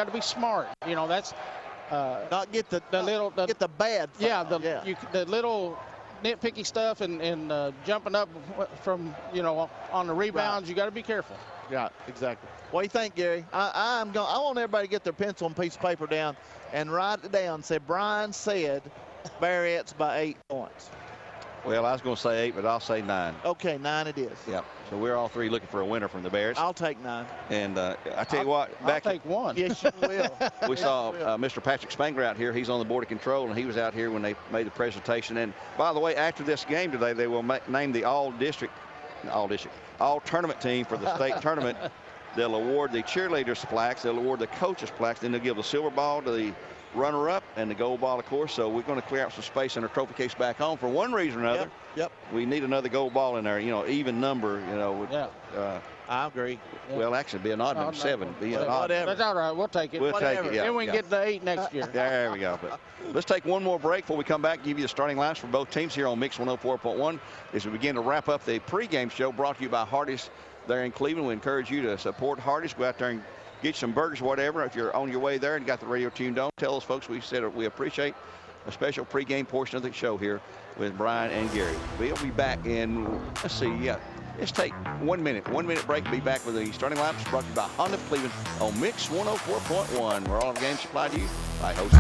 got to be smart. You know, that's not get the bad. Yeah, the little nitpicky stuff and jumping up from, you know, on the rebounds. Right. You got to be careful. Yeah, exactly. What do you think, Gary? I want everybody to get their pencil and piece of paper down and write it down. Say, Brian said Bearettes by 8 points. Well, I was going to say 8, but I'll say 9. Okay, 9 it is. Yep. So we're all three looking for a winner from the Bears. I'll take 9. And I tell you what, I'll take 1. Yes, you will. We saw Mr. Patrick Spangler out here. He's on the board of control, and he was out here when they made the presentation. And by the way, after this game today, they will name the all-tournament team for the state tournament. They'll award the cheerleaders plaques. They'll award the coaches plaques. Then they'll give the silver ball to the runner-up and the gold ball, of course. So we're going to clear out some space in our trophy case back home for one reason or another. Yep. We need another gold ball in there, you know, even number, you know. I agree. Well, actually, it'd be an odd number, 7. Whatever. That's all right. We'll take it. We'll take it. Yeah, then we can get the 8 next year. There we go. But let's take one more break before we come back, give you the starting lines for both teams here on Mix 104.1 as we begin to wrap up the pregame show brought to you by Hardee's there in Cleveland. We encourage you to support Hardee's. Go out there and get some burgers, whatever. If you're on your way there and got the radio tuned on, tell those folks we said we appreciate a special pregame portion of the show here with Brian and Gary. We'll be back in, let's see, let's take 1 minute. 1 minute break. Be back with the starting lineups brought to you by Honda of Cleveland on Mix 104.1, where all of the games supplied to you by Host.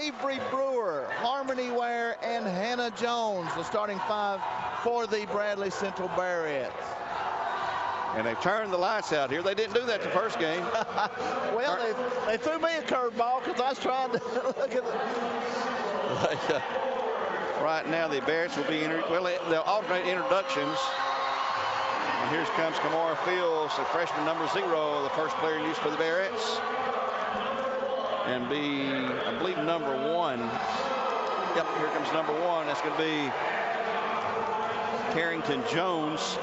Avery Brewer, Harmony Ware, and Hannah Jones, the starting 5 for the Bradley Central Bearettes. And they've turned the lights out here. They didn't do that the first game. Well, they threw me a curveball because I was trying to look at it. Right now, the Bearettes will be, they'll alternate introductions. And here comes Kamora Fields, the freshman number 0, the first player used for the Bearettes. And I believe, number 1. Yep, here comes number 1. That's going to be Carrington Jones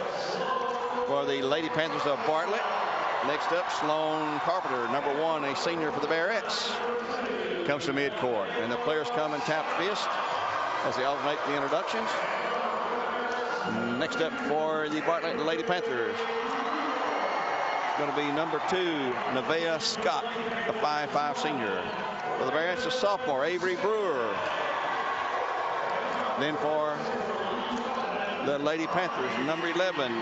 for the Lady Panthers of Bartlett. Next up, Sloan Carpenter, number 1, a senior for the Bearettes. Comes to midcourt. And the players come and tap fist as they alternate the introductions. Next up for the Bartlett Lady Panthers, it's going to be number 2, Nevaeh Scott, a 5'5" senior. For the Bearettes, a sophomore, Avery Brewer. Then for the Lady Panthers, number 11,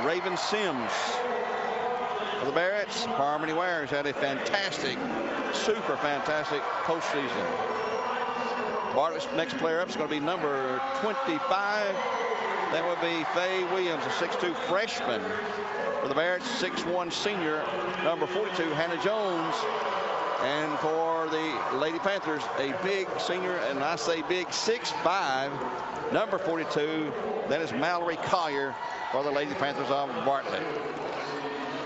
Raven Sims. For the Bearettes, Harmony Ware has had a fantastic, super fantastic postseason. Bartlett's next player up is going to be number 25. That would be Faye Williams, a 6'2" freshman. For the Bearettes, 6'1" senior, number 42, Hannah Jones. And for the Lady Panthers, a big senior, and I say big, 6'5", number 42. That is Mallory Collier for the Lady Panthers of Bartlett.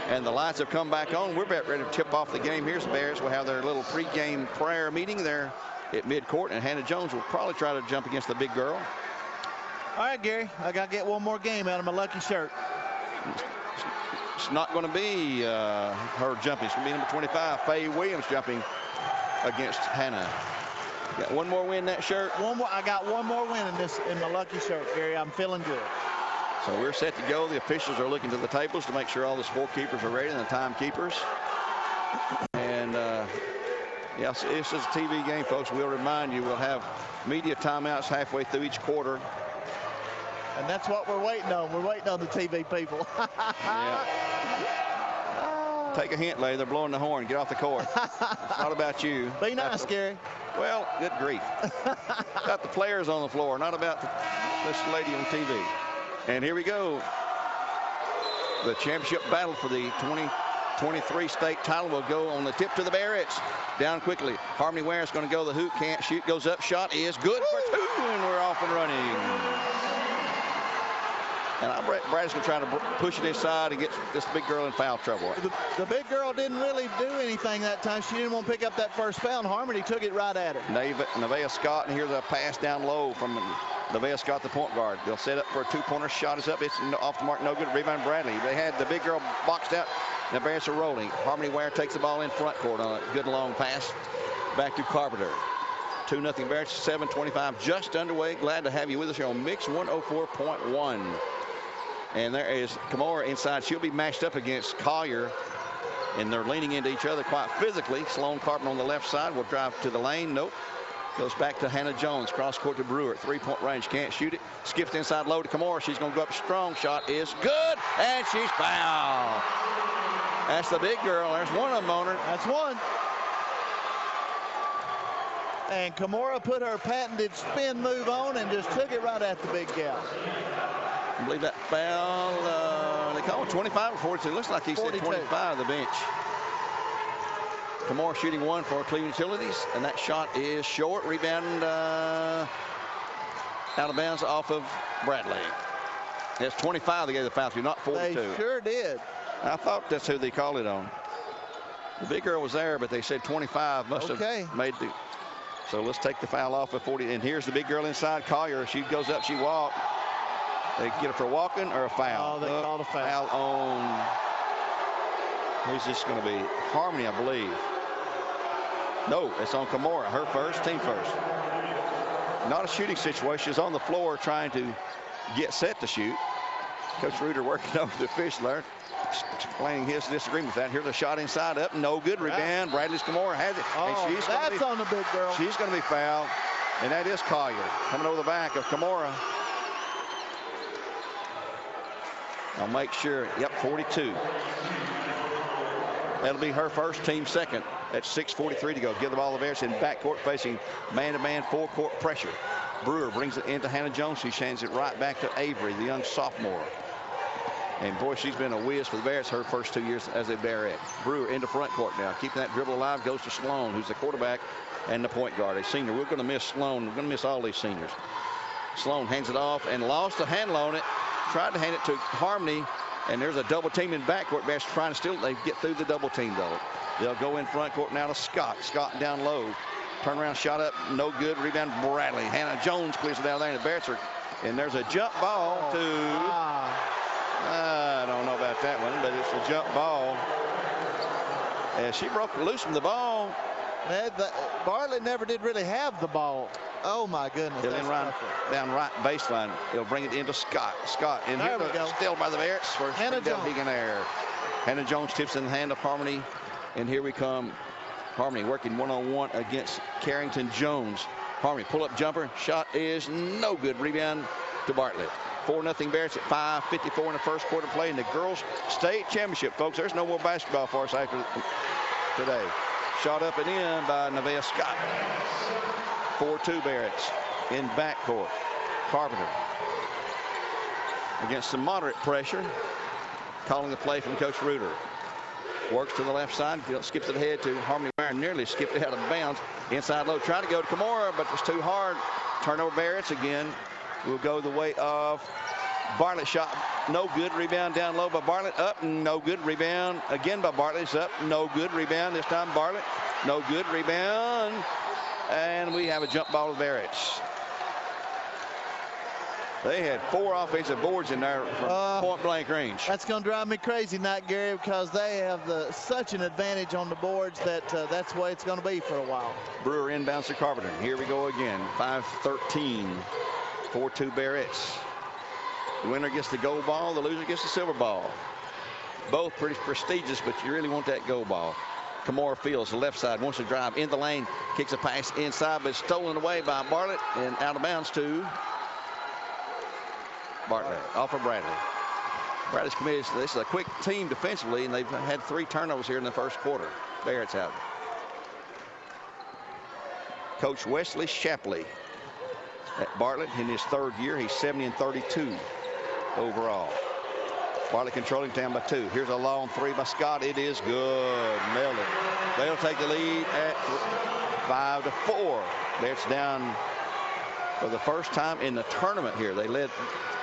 And the lights have come back on. We're about ready to tip off the game. Here's the Bears. We'll have their little pregame prayer meeting there at midcourt, and Hannah Jones will probably try to jump against the big girl. All right, Gary, I got to get one more game out of my lucky shirt. It's not going to be her jumping. It's going to be number 25, Faye Williams, jumping against Hannah. Got one more win in that shirt? One more. I got one more win in my lucky shirt, Gary. I'm feeling good. So we're set to go. The officials are looking to the tables to make sure all the scorekeepers are ready and the timekeepers. And yes, this is a TV game, folks. We'll remind you, we'll have media timeouts halfway through each quarter. And that's what we're waiting on. We're waiting on the TV people. Yeah. Take a hint, Larry. They're blowing the horn. Get off the court. It's not about you. Be nice, Gary. Well, good grief. Got the players on the floor, not about this lady on TV. And here we go. The championship battle for the 2023 state title will go on the tip to the Bearettes. Down quickly. Harmony Ware is going to go. The hoop can't shoot. Goes up. Shot is good for 2. And we're off and running. And Brad's going to try to push it inside and get this big girl in foul trouble. The big girl didn't really do anything that time. She didn't want to pick up that first foul, and Harmony took it right at her. Nevaeh Scott, and here's a pass down low from Nevaeh Scott, the point guard. They'll set up for a 2-pointer. Shot is up. It's off the mark. No good. Rebound Bradley. They had the big girl boxed out. The Bears are rolling. Harmony Ware takes the ball in front court on a good long pass. Back to Carpenter. 2-0 Bears. 7:25 just underway. Glad to have you with us here on Mix 104.1. And there is Kamora inside. She'll be matched up against Collier. And they're leaning into each other quite physically. Sloan Carpenter on the left side will drive to the lane. Nope. Goes back to Hannah Jones. Cross court to Brewer. 3-point range. Can't shoot it. Skips inside low to Kamora. She's going to go up strong. Shot is good. And she's fouled. That's the big girl. There's one of them on her. That's one. And Kamora put her patented spin move on and just took it right at the big gal. I believe that foul, they call it 25 or 42. It looks like he 42. said 25 of the bench. Kamora shooting 1 for Cleveland Utilities, and that shot is short. Rebound out of bounds off of Bradley. It's 25 they gave the foul to, not 42. They sure did. I thought that's who they called it on. The big girl was there, but they said 25 must have made the. So let's take the foul off of 40. And here's the big girl inside, Collier. She goes up, she walks. They get her for walking or a foul? Oh, they called a foul. Foul on, who's this going to be? Harmony, I believe. No, it's on Kamora, her first, team first. Not a shooting situation. She's on the floor trying to get set to shoot. Coach Reuter working over the official there, explaining his disagreement with that. Here's a shot inside, up, no good. Rebound. Bradley's Kamora has it. Oh, and that's on the big girl. She's going to be fouled, and that is Collier coming over the back of Kamora. I'll make sure. Yep, 42. That'll be her first, team second. At 6:43 to go. Give the ball to Bearettes in backcourt facing man-to-man full-court pressure. Brewer brings it into Hannah Jones. She hands it right back to Avery, the young sophomore. And boy, she's been a whiz for the Bearettes her first 2 years as a Bearette. Brewer into front court now. Keeping that dribble alive goes to Sloan, who's the quarterback and the point guard. A senior. We're going to miss Sloan. We're going to miss all these seniors. Sloan hands it off and lost the handle on it. Tried to hand it to Harmony. And there's a double team in backcourt. Bears trying to steal it. They get through the double team, though. They'll go in front court now to Scott. Scott down low. Turnaround shot up. No good. Rebound Bradley. Hannah Jones clears it down there. And the Bears are. And there's a jump ball to. I don't know about that one, but it's a jump ball. And she loosened the ball. Bartlett never did really have the ball. Oh, my goodness. Down right baseline. He'll bring it into Scott. Scott. And there we go. Still by the Bears. For Hannah Jones. Hannah Jones tips in the hand of Harmony. And here we come. Harmony working one-on-one against Carrington Jones. Harmony pull-up jumper. Shot is no good. Rebound to Bartlett. 4-0 Bears at 5:54 in the first quarter play in the girls state championship, folks. There's no more basketball for us after today. Shot up and in by Nevaeh Scott. 4-2 Bearettes in backcourt. Carpenter against some moderate pressure. Calling the play from Coach Reuter. Works to the left side. Skips it ahead to Harmony Ware. Nearly skipped it out of bounds. Inside low. Tried to go to Kimura, but it was too hard. Turnover Bearettes again. Will go the way of Bartlett. Shot no good. Rebound down low by Bartlett. Up, no good. Rebound again by Bartlett. It's up, no good. Rebound this time Bartlett. No good. Rebound. And we have a jump ball to Bearettes. They had 4 offensive boards in there from point blank range. That's going to drive me crazy tonight, Gary, because they have such an advantage on the boards that that's the way it's going to be for a while. Brewer inbounds to Carpenter. Here we go again. 5-13. 4-2 Bearettes. The winner gets the gold ball. The loser gets the silver ball. Both pretty prestigious, but you really want that gold ball. Kimura Fields, the left side, wants to drive in the lane. Kicks a pass inside, but it's stolen away by Bartlett and out of bounds to Bartlett. Off of Bradley. Bradley's committed to this. Is a quick team defensively, and they've had 3 turnovers here in the first quarter. Bearettes have. Coach Wesley Shapley at Bartlett in his 3rd year. He's 70-32 overall. Bartlett controlling down by 2. Here's a long 3 by Scott. It is good. Nailed it. They'll take the lead at 5-4. Bears down for the first time in the tournament here. They led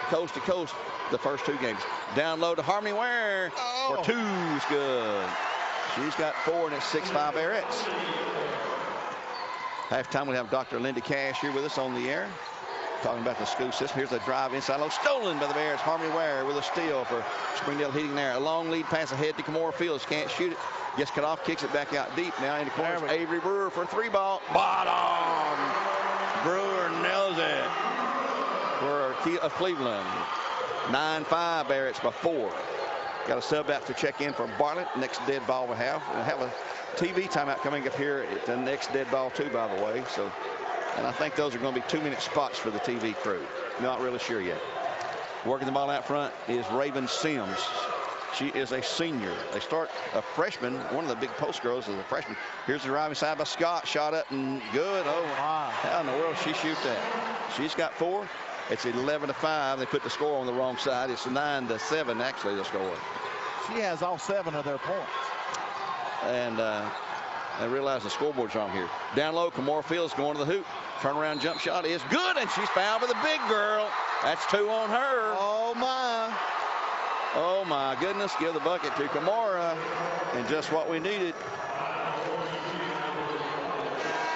coast to coast the first 2 games. Down low to Harmony Ware for 2 is good. She's got 4, and it's 6-5 Bearettes. Halftime, we have Dr. Linda Cash here with us on the air, talking about the school system. Here's a drive inside low, stolen by the Bears. Harmony Ware with a steal for Springdale Heating there. A long lead pass ahead to Kimura Fields. Can't shoot it. Gets cut off, kicks it back out deep. Now in the corner, Avery Brewer for a 3-ball. Bottom. Brewer nails it for Cleveland. 9-5 Bearettes by 4. Got a sub out to check in for Bartlett. Next dead ball we have. We'll have a TV timeout coming up here at the next dead ball too, by the way. So, and I think those are going to be 2-minute spots for the TV crew. Not really sure yet. Working the ball out front is Raven Sims. She is a senior. They start a freshman. One of the big post girls is a freshman. Here's the driving side by Scott. Shot up and good. Oh, wow. How in the world she shoot that? She's got 4. It's 11-5. They put the score on the wrong side. It's 9-7, actually, the score. She has all 7 of their points. And I realize the scoreboard's wrong here. Down low, Kimura Fields going to the hoop. Turnaround jump shot is good, and she's fouled by the big girl. That's 2 on her. Oh, my. Oh, my goodness. Give the bucket to Kimura, and just what we needed.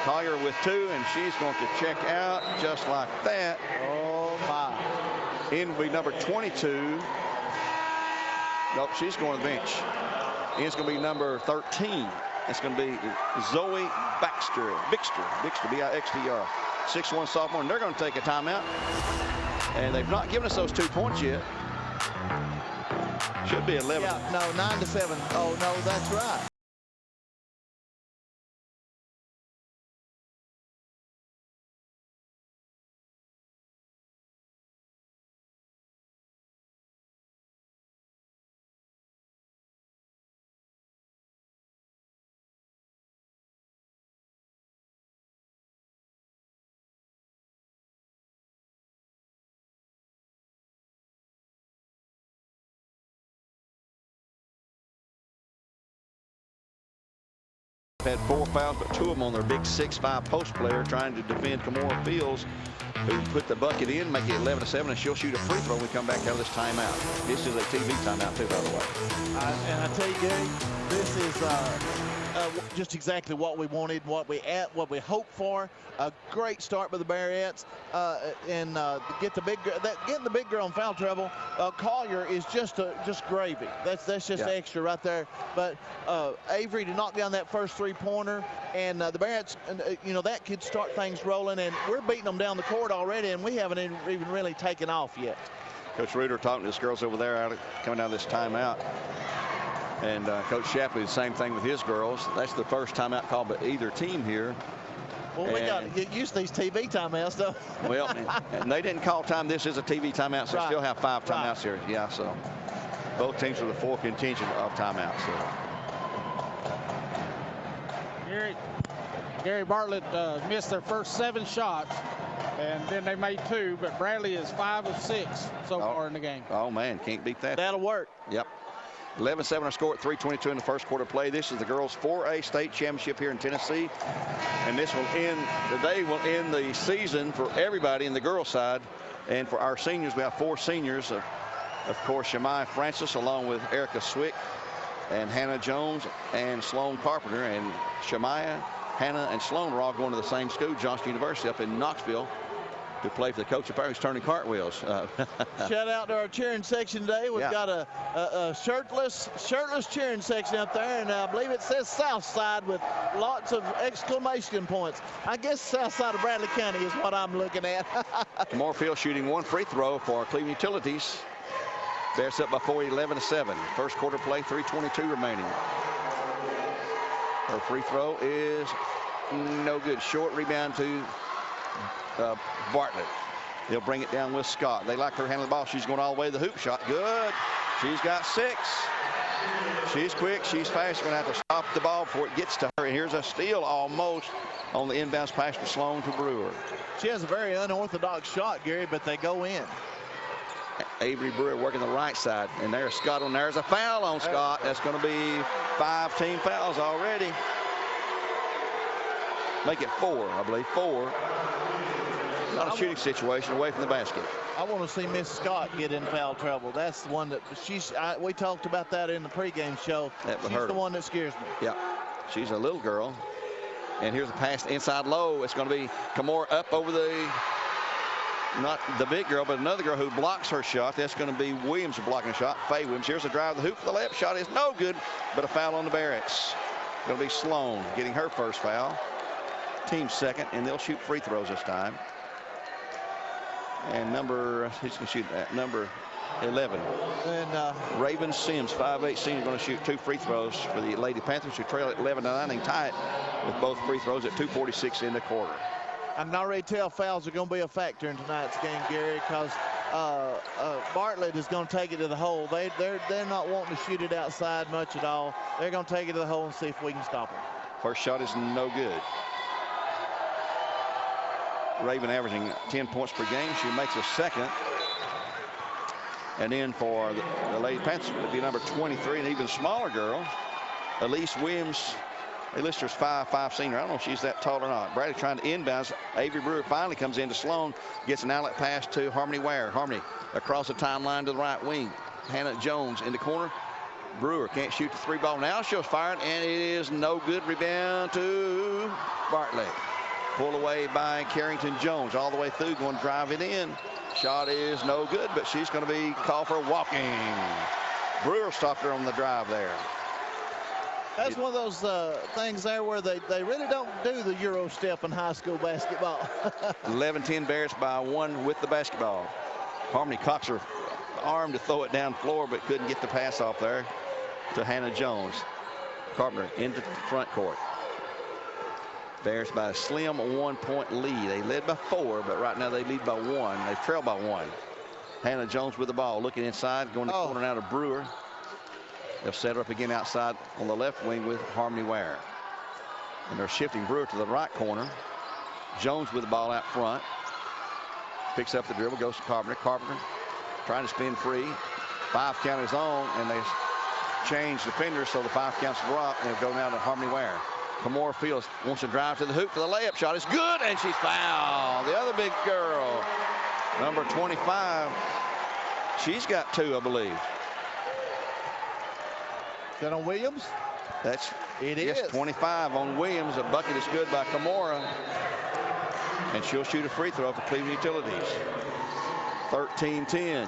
Collier with 2, and she's going to check out just like that. Oh, my. In will be number 22. Nope, she's going to the bench. It's going to be number 13. It's going to be Zoe Bixter, B-I-X-T-R, 6'1" sophomore, and they're going to take a timeout. And they've not given us those 2 points yet. Should be 11. Yeah, no, 9-7. Oh, no, that's right. had 4 fouls, but 2 of them on their big 6'5" post player trying to defend Kimora Fields, who put the bucket in, make it 11-7, and she'll shoot a free throw when we come back out of this timeout. This is a TV timeout, too, by the way. And I tell you, Gary, this is just exactly what we wanted, what we hoped for. A great start by the Bearettes, and getting the big girl in foul trouble. Collier is just gravy. That's just extra right there. But Avery to knock down that first 3-pointer, and the Bearettes, that could start things rolling. And we're beating them down the court already, and we haven't even really taken off yet. Coach Reuter talking to his girls over there coming out of this timeout. And Coach Shapley, the same thing with his girls. That's the first timeout called by either team here. Well, we got to get used to these TV timeouts, though. Well, and they didn't call time. This is a TV timeout, so still have 5 timeouts here. Yeah, so both teams with a full contingent of timeouts. So. Gary Bartlett missed their first 7 shots, and then they made 2, but Bradley is 5 of 6 so far in the game. Oh, man, can't beat that. That'll work. Yep. 11-7 our score at 3:22 in the first quarter play. This is the girls 4A state championship here in Tennessee, and this will end, today will end the season for everybody in the girls side. And for our seniors, we have 4 seniors, of course, Shemai Francis, along with Erica Swick and Hannah Jones and Sloan Carpenter. And Shemai, Hannah, and Sloan are all going to the same school, Johnson University, up in Knoxville, to play for the coach who's turning cartwheels. Shout out to our cheering section today. We've got a shirtless cheering section up there, and I believe it says South Side with lots of exclamation points. I guess South Side of Bradley County is what I'm looking at. Moorfield shooting 1 free throw for Cleveland Utilities. Bears up by 4, 11-7. First quarter play, 3:22 remaining. Her free throw is no good. Short rebound to Bartlett. They'll bring it down with Scott. They like her handling the ball. She's going all the way to the hoop shot. Good. She's got 6. She's quick. She's fast. Going to have to stop the ball before it gets to her. And here's a steal almost on the inbounds pass to Sloan to Brewer. She has a very unorthodox shot, Gary, but they go in. Avery Brewer working the right side. And there's Scott on there. There's a foul on Scott. That's going to be 5 team fouls already. Make it 4, I believe. 4. Not a shooting situation away from the basket. I want to see Miss Scott get in foul trouble. That's the one that we talked about that in the pregame show. She's the one that scares me. Yeah, she's a little girl. And here's a pass inside low. It's going to be Kimora up over not the big girl, but another girl who blocks her shot. That's going to be Williams blocking a shot. Faye Williams. Here's a drive to the hoop for the left. Shot is no good, but a foul on the Bearettes. Going to be Sloan getting her first foul. Team second, and they'll shoot free throws this time. And he's going to shoot at number 11. And Raven Sims, 5'8" senior, going to shoot 2 free throws for the Lady Panthers, who trail at 11-9 and tie it with both free throws at 2:46 in the quarter. I can already tell fouls are going to be a factor in tonight's game, Gary, because Bartlett is going to take it to the hole. They're not wanting to shoot it outside much at all. They're going to take it to the hole and see if we can stop them. First shot is no good. Raven averaging 10 points per game. She makes a second. And then for the Lady Panthers, it would be number 23, an even smaller girl, Elise Williams. They list her as 5'5" senior. I don't know if she's that tall or not. Bradley trying to inbounds. Avery Brewer finally comes into Sloan, gets an outlet pass to Harmony Ware. Harmony across the timeline to the right wing. Hannah Jones in the corner. Brewer can't shoot the 3 ball. Now she's firing, and it is no good. Rebound to Bartlett. Pulled away by Carrington Jones all the way through, going to drive it in. Shot is no good, but she's going to be called for walking. Brewer stopped her on the drive there. That's one of those things there where they really don't do the Euro step in high school basketball. 11-10 Bears by 1 with the basketball. Harmony cocks her arm to throw it down floor, but couldn't get the pass off there to Hannah Jones. Carpenter into the front court. Bears by a slim 1-point lead. They led by 4, but right now they lead by 1. They trail by 1. Hannah Jones with the ball, looking inside, going to the corner now to Brewer. They'll set her up again outside on the left wing with Harmony Ware. And they're shifting Brewer to the right corner. Jones with the ball out front. Picks up the dribble, goes to Carpenter. Carpenter trying to spin free. 5 count is on, and they change defenders, so the 5 counts drop, and they'll go now to Harmony Ware. Kamora Fields wants to drive to the hoop for the layup shot. It's good, and she's fouled. The other big girl, number 25. She's got 2, I believe. Is that on Williams? It is. Yes, 25 on Williams. A bucket is good by Kamora. And she'll shoot a free throw for Cleveland Utilities. 13-10.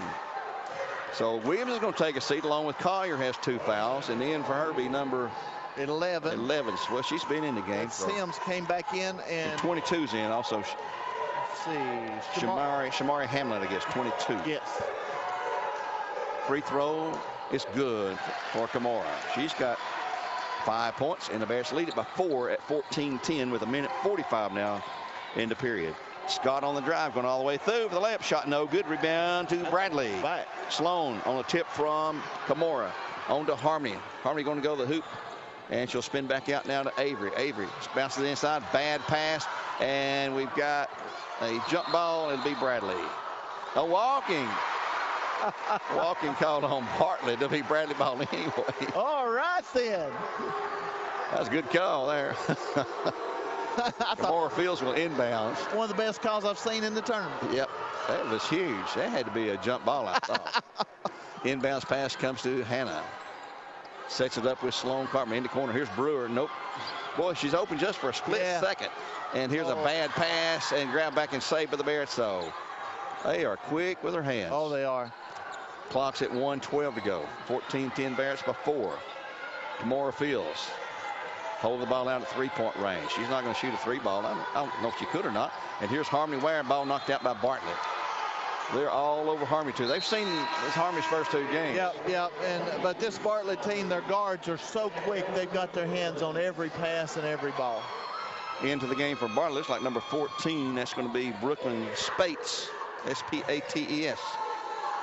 So Williams is going to take a seat along with Collier, has 2 fouls. And then for her be number 11. Well, she's been in the game. Sims came back in, and 22's in also. Let's see. Shamari Hamlin, I guess, 22. Yes. Free throw is good for Kamora. She's got 5 points, and the Bears lead it by 4 at 14-10 with 1:45 now in the period. Scott on the drive, going all the way through for the layup shot. No good. Rebound to Bradley. Back. Sloan on a tip from Kamora. On to Harmony. Harmony going to go to the hoop, and she'll spin back out now to Avery. Avery bounces inside. Bad pass, and we've got a jump ball. It'll be Bradley. A walking called on Bartlett. It'll be Bradley ball anyway. All right, then. That's a good call there. Kamora Fields will inbound. One of the best calls I've seen in the tournament. Yep, that was huge. That had to be a jump ball, I thought. Inbounds pass comes to Hannah. Sets it up with Sloan Carpenter in the corner. Here's Brewer. Nope. Boy, she's open just for a split second. And here's a bad pass and grab back and save by the Bearettes. So they are quick with their hands. Oh, they are. Clock's at 1:12 to go. 14-10 Bearettes by 4. Kamora Fields. Hold the ball out at 3-point range. She's not going to shoot a 3 ball. I don't know if she could or not. And here's Harmony Ware. Ball knocked out by Bartlett. They're all over Harmony too. They've seen this Harmony's first 2 games. Yep. But this Bartlett team, their guards are so quick. They've got their hands on every pass and every ball. Into the game for Bartlett. Looks like number 14. That's going to be Brooklyn Spates. Spates.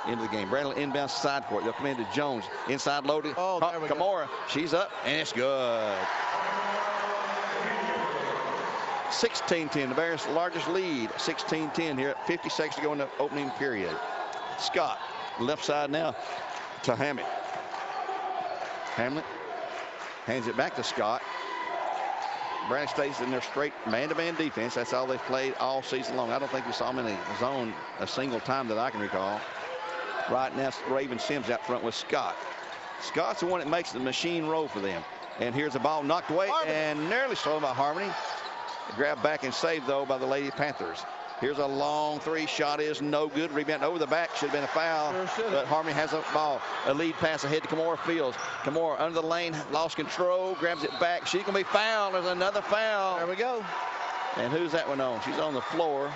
Into the game. Bradley inbounds side court. They'll come into Jones. Inside loaded. Oh, there we go. Kamora. She's up, and it's good. 16-10. The Bears' largest lead. 16-10 here at 50 seconds to go in the opening period. Scott, left side now to Hamlet. Hamlet hands it back to Scott. Bradley stays in their straight man-to-man defense. That's all they've played all season long. I don't think we saw them in a zone a single time that I can recall. Right now, Raven Sims out front with Scott. Scott's the one that makes the machine roll for them. And here's a ball knocked away and nearly stolen by Harmony. Grabbed back and saved, though, by the Lady Panthers. Here's a long 3. Shot is no good. Rebound over the back. Should have been a foul. But Harmony has a ball. A lead pass ahead to Kamora Fields. Kamora under the lane. Lost control. Grabs it back. She's going to be fouled. There's another foul. There we go. And who's that one on? She's on the floor.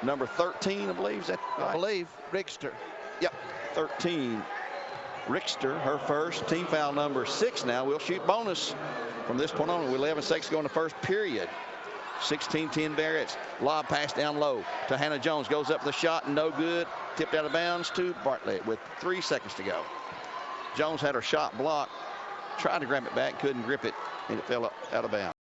Number 13, I believe. Is that right? I believe. Rickster. Yep. 13. Rickster, her first. Team foul number 6 now. We'll shoot bonus from this point on. With 11 seconds to go in the first period. 16-10 Bearettes. Lob pass down low to Hannah Jones. Goes up for the shot. No good. Tipped out of bounds to Bartlett with 3 seconds to go. Jones had her shot blocked. Tried to grab it back. Couldn't grip it. And it fell out of bounds.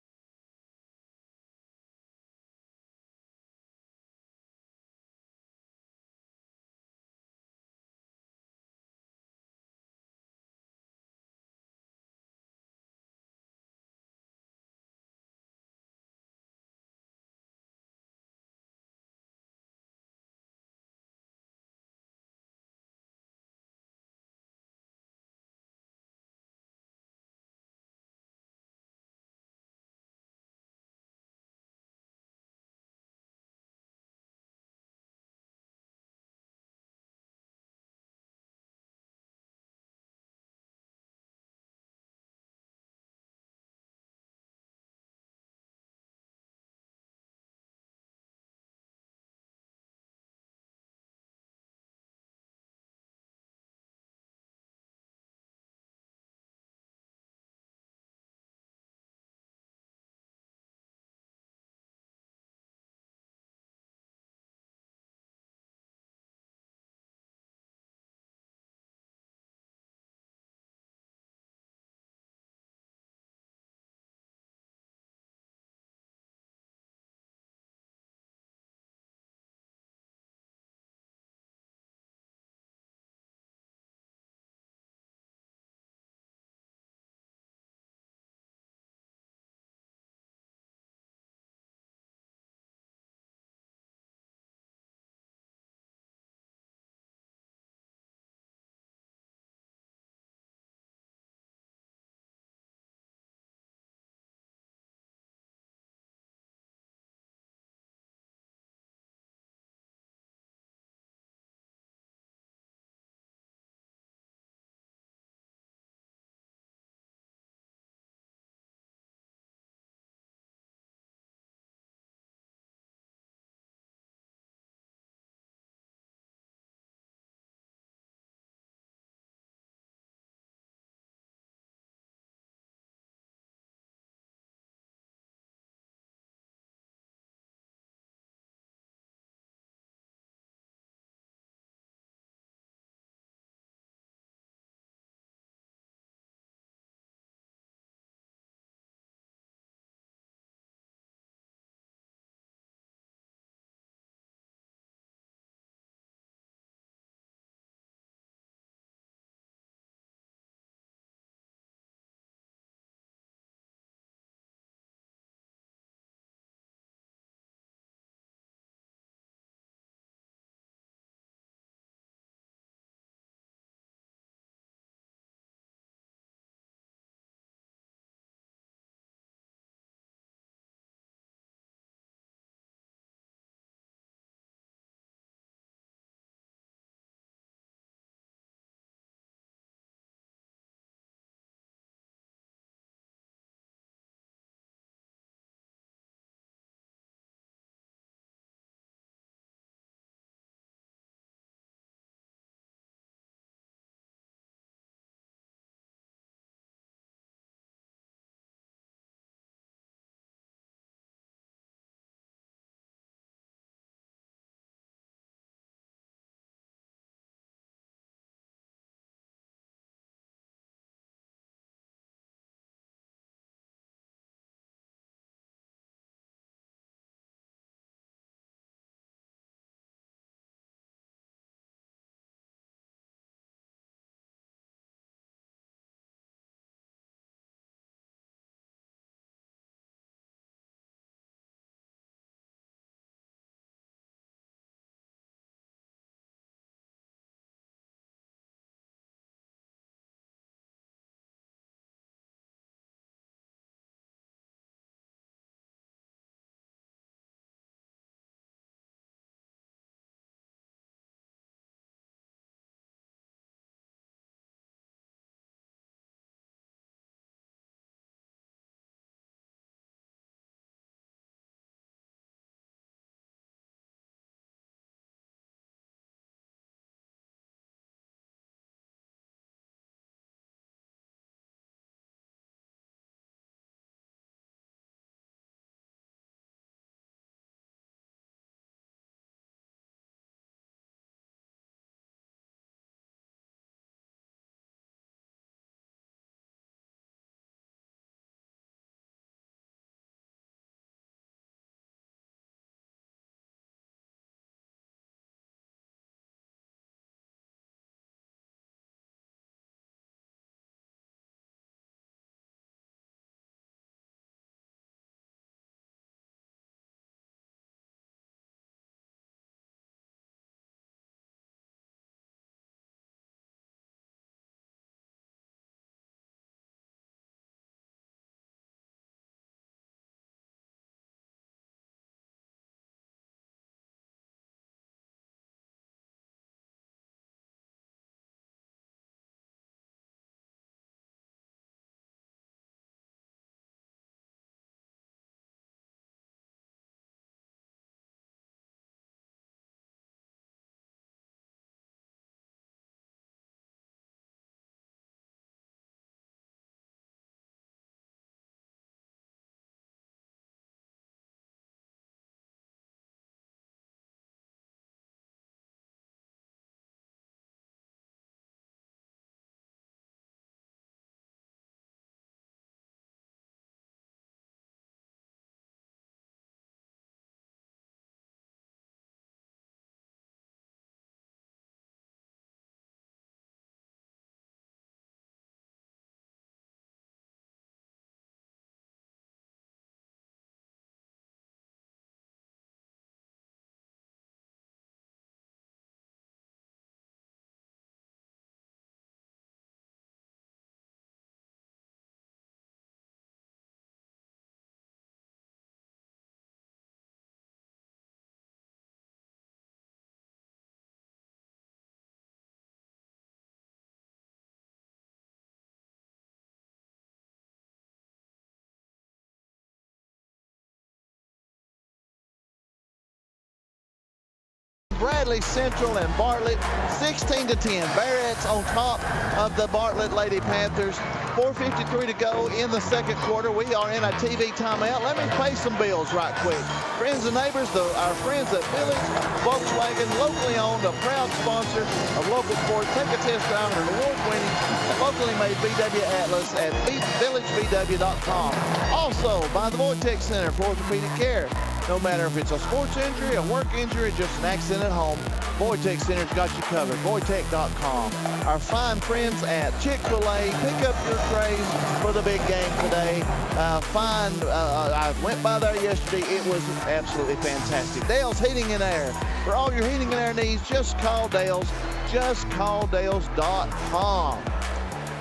Bradley Central and Bartlett, 16-10. Bearettes on top of the Bartlett Lady Panthers. 4:53 to go in the second quarter. We are in a TV timeout. Let me pay some bills right quick. Friends and neighbors, our friends at Village Volkswagen, locally owned, a proud sponsor of local sports. Take a test drive in an award-winning, locally made VW Atlas at villagevw.com. Also, by the Vortex Center for Orthopedic Care. No matter if it's a sports injury, a work injury, just an accident at home, Vortex Center's got you covered. Vortec.com. Our fine friends at Chick-fil-A, pick up your trays for the big game today. I went by there yesterday. It was absolutely fantastic. Dale's Heating and Air. For all your heating and air needs, just call Dale's. Just call Dales.com.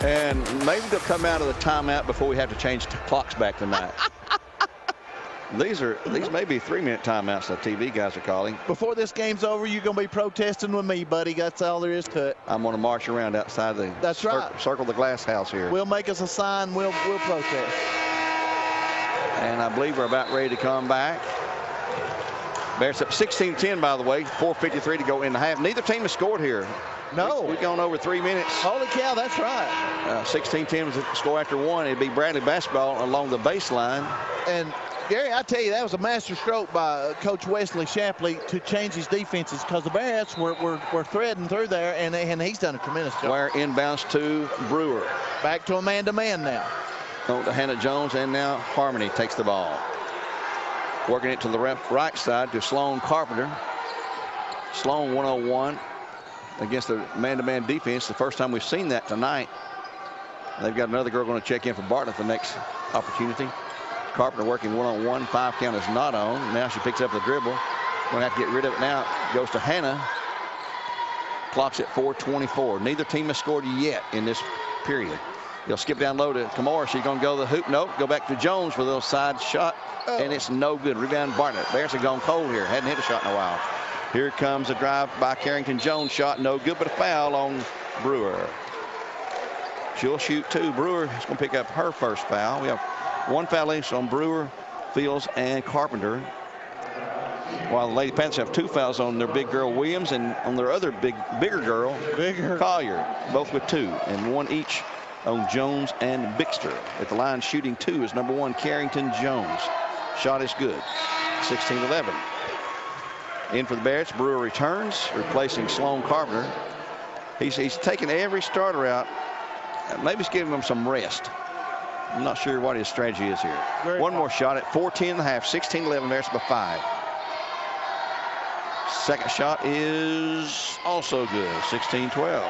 And maybe they'll come out of the timeout before we have to change clocks back tonight. These may be 3-minute timeouts the TV guys are calling. Before this game's over, you're going to be protesting with me, buddy. That's all there is to it. I'm going to march around outside the circle the glass house here. We'll make us a sign. We'll protest. And I believe we're about ready to come back. Bears up 16-10, by the way. 4:53 to go in the half. Neither team has scored here. No. We've gone over 3 minutes. Holy cow, that's right. 16-10 was the score after one. It'd be Bradley basketball along the baseline. And Gary, I tell you, that was a master stroke by Coach Wesley Shapley to change his defenses, because the Bearettes were threading through there, and he's done a tremendous job. Where inbounds to Brewer. Back to a man-to-man now. On to Hannah Jones, and now Harmony takes the ball. Working it to the right side to Sloan Carpenter. Sloan 101 against the man-to-man defense. The first time we've seen that tonight. They've got another girl going to check in for Bartlett the next opportunity. Carpenter working one-on-one. 5 count is not on. Now she picks up the dribble. Going to have to get rid of it now. Goes to Hannah. Clock's at 4:24. Neither team has scored yet in this period. They'll skip down low to Kamora. She's going to go to the hoop. Nope. Go back to Jones for a little side shot. And it's no good. Rebound Bartlett. Bears have gone cold here. Hadn't hit a shot in a while. Here comes a drive by Carrington Jones. Shot no good, but a foul on Brewer. She'll shoot 2. Brewer is going to pick up her first foul. We have 1 foul each on Brewer, Fields, and Carpenter. While the Lady Panthers have 2 fouls on their big girl Williams and on their other bigger girl Collier, both with 2, and 1 each on Jones and Bixter. At the line shooting 2 is number 1 Carrington Jones. Shot is good. 16-11. In for the Bearettes. Brewer returns, replacing Sloan Carpenter. He's taking every starter out. Maybe he's giving them some rest. I'm not sure what his strategy is here. One more shot at 14 and a half. 16-11. Bears by 5. Second shot is also good. 16-12.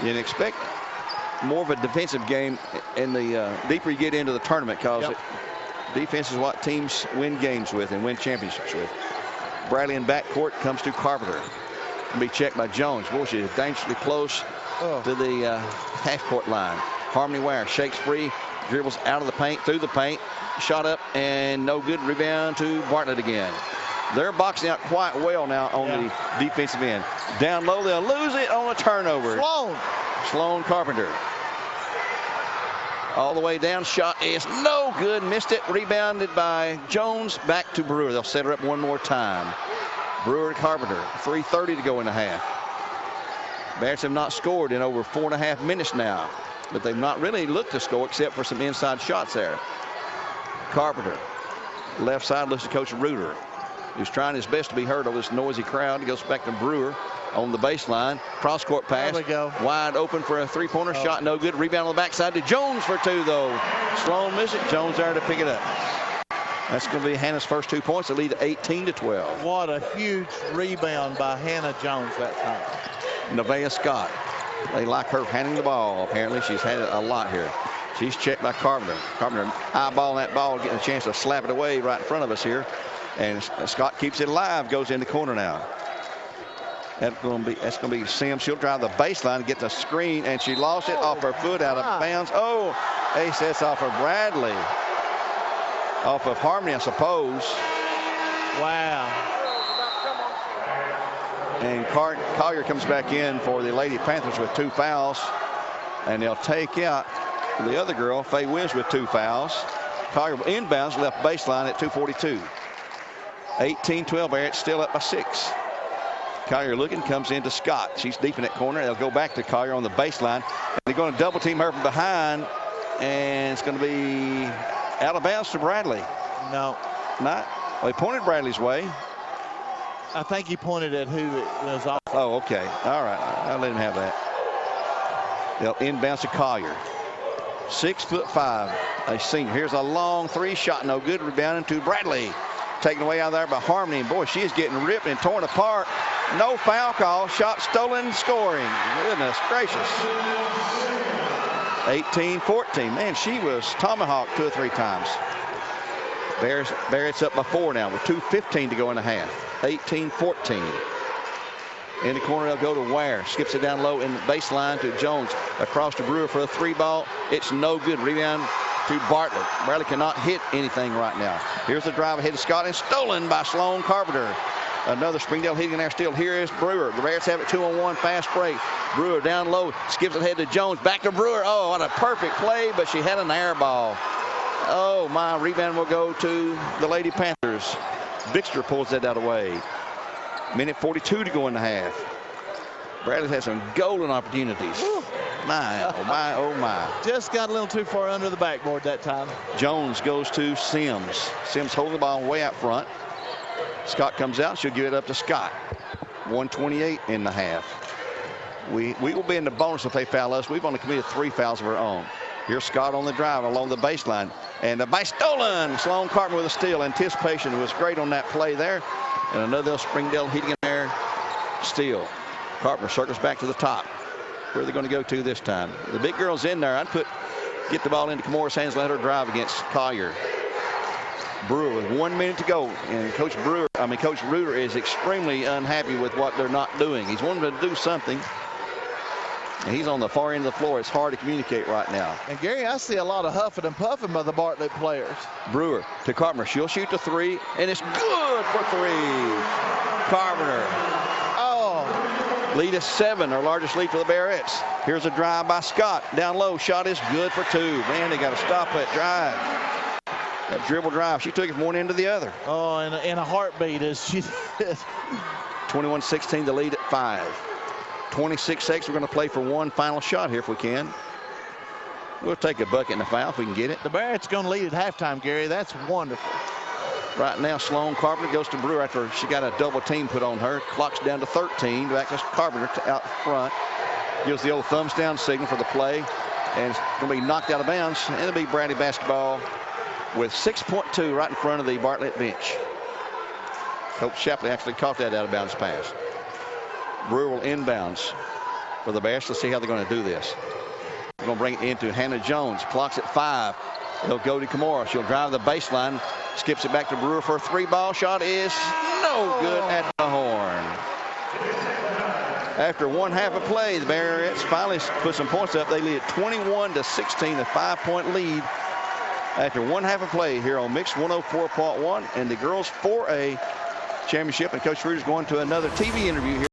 You can expect more of a defensive game in the deeper you get into the tournament, because defense is what teams win games with and win championships with. Bradley in backcourt, comes to Carpenter. Can be checked by Jones. Boy, she's dangerously close to the half-court line. Harmony Ware shakes free, dribbles out of the paint, through the paint, shot up, and no good. Rebound to Bartlett again. They're boxing out quite well now on the defensive end. Down low, they'll lose it on a turnover. Sloan Carpenter. All the way down, shot is no good. Missed it. Rebounded by Jones. Back to Brewer. They'll set her up one more time. Brewer to Carpenter. 3:30 to go in the half. Bears have not scored in over 4.5 minutes now, but they've not really looked to score except for some inside shots there. Carpenter. Left side looks to Coach Reuter, who's trying his best to be heard over this noisy crowd. He goes back to Brewer on the baseline. Cross-court pass. There we go. Wide open for a three-pointer. Shot no good. Rebound on the backside to Jones for 2, though. Sloan missed it. Jones there to pick it up. That's going to be Hannah's first 2 points. They lead 18-12. What a huge rebound by Hannah Jones that time. Nevaeh Scott. They like her handing the ball. Apparently, she's had it a lot here. She's checked by Carpenter. Carpenter eyeballing that ball, getting a chance to slap it away right in front of us here. And Scott keeps it alive, goes in the corner now. That's going to be Sims. She'll drive the baseline, get the screen, and she lost it off her foot out of bounds. Oh, ace that's off of Bradley. Off of Harmony, I suppose. Wow. And Collier comes back in for the Lady Panthers with 2 fouls. And they'll take out the other girl, Faye Williams, with 2 fouls. Collier inbounds left baseline at 2:42. 18-12. Bearettes still up by 6. Collier looking, comes into Scott. She's deep in that corner. They'll go back to Collier on the baseline. And they're going to double team her from behind. And it's going to be out of bounds to Bradley. No. Not. Well, they pointed Bradley's way. I think he pointed at who it was off. Oh, okay. All right. I'll let him have that. They'll inbounds to Collier. 6'5", a senior. Here's a long three shot. No good. Rebounding to Bradley. Taken away out there by Harmony. And boy, she is getting ripped and torn apart. No foul call. Shot stolen. Scoring. Goodness gracious. 18-14. Man, she was tomahawked 2 or 3 times. Bearettes up by 4 now with 2:15 to go in the half. 18-14. In the corner, they'll go to Ware. Skips it down low in the baseline to Jones. Across to Brewer for a 3-ball. It's no good. Rebound to Bartlett. Bradley cannot hit anything right now. Here's the drive ahead to Scott and stolen by Sloan Carpenter. Another Springdale hitting in there still. Here is Brewer. The Bearettes have it 2-on-1. Fast break. Brewer down low. Skips it ahead to Jones. Back to Brewer. Oh, what a perfect play, but she had an air ball. Oh, my. Rebound will go to the Lady Panthers. Bixter pulls that out away. Minute 42 to go in the half. Bradley has some golden opportunities. Woo. My, oh my, oh my. Just got a little too far under the backboard that time. Jones goes to Sims. Sims holding the ball way out front. Scott comes out. She'll give it up to Scott. 1:28 in the half. We will be in the bonus if they foul us. We've only committed 3 fouls of our own. Here's Scott on the drive along the baseline. And by stolen. Sloan Carpenter with a steal. Anticipation was great on that play there. And another Springdale hitting in there. Steal. Carpenter circles back to the top. Where are they going to go to this time? The big girl's in there. I'd get the ball into Kimura's hands, let her drive against Collier. Brewer with 1 minute to go. And Coach Reuter is extremely unhappy with what they're not doing. He's wanting to do something. And he's on the far end of the floor. It's hard to communicate right now. And Gary, I see a lot of huffing and puffing by the Bartlett players. Brewer to Carpenter. She'll shoot the 3, and it's good for 3. Carpenter. Oh. Lead is 7, our largest lead for the Bearettes. Here's a drive by Scott. Down low. Shot is good for 2. Man, they got to stop that drive. That dribble drive. She took it from one end to the other. Oh, in a heartbeat as she did. 21-16, the lead at 5. 26 seconds. We're going to play for one final shot here if we can. We'll take a bucket and a foul if we can get it. The Bearettes going to lead at halftime, Gary. That's wonderful. Right now, Sloan Carpenter goes to Brewer after she got a double team put on her. Clock's down to 13. Back to Carpenter out front. Gives the old thumbs down signal for the play. And it's going to be knocked out of bounds. And it'll be Bradley basketball with 6.2 right in front of the Bartlett bench. Coach Shapley actually caught that out of bounds pass. Brewer will inbounds for the Bears. Let's see how they're going to do this. They're going to bring it into Hannah Jones. Clock's at 5. They'll go to Kimura. She'll drive the baseline. Skips it back to Brewer for a 3-ball shot. Is no good at the horn. After one half of play, the Bearettes finally put some points up. They lead 21-16, a 5-point lead after one half of play here on Mix 104.1 and the girls 4A championship. And Coach Reuter's going to another TV interview here.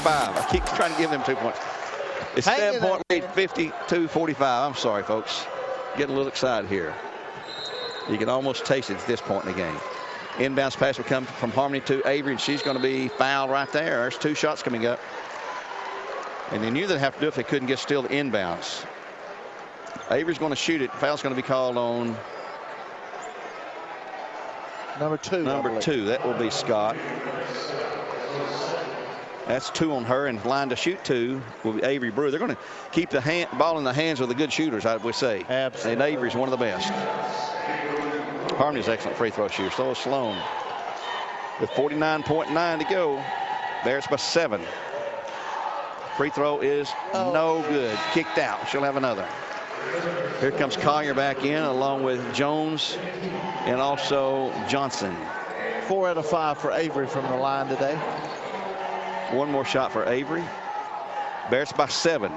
I keep trying to give them 2 points. It's 7-point lead, 52-45. I'm sorry, folks. Getting a little excited here. You can almost taste it at this point in the game. Inbounds pass will come from Harmony to Avery, and she's going to be fouled right there. There's 2 shots coming up. And they knew they'd have to do it if they couldn't get still the inbounds. Avery's going to shoot it. Foul's going to be called on number 2. Number 2. That will be Scott. That's 2 on her, and line to shoot 2 will be Avery Brewer. They're going to keep the ball in the hands of the good shooters, I would say. Absolutely. And Avery's one of the best. Harmony's excellent free throw shooter. So is Sloan. With 49.9 to go. There's by 7. Free throw is no good. Kicked out. She'll have another. Here comes Collier back in along with Jones and also Johnson. 4 out of 5 for Avery from the line today. One more shot for Avery. Bearettes by 7.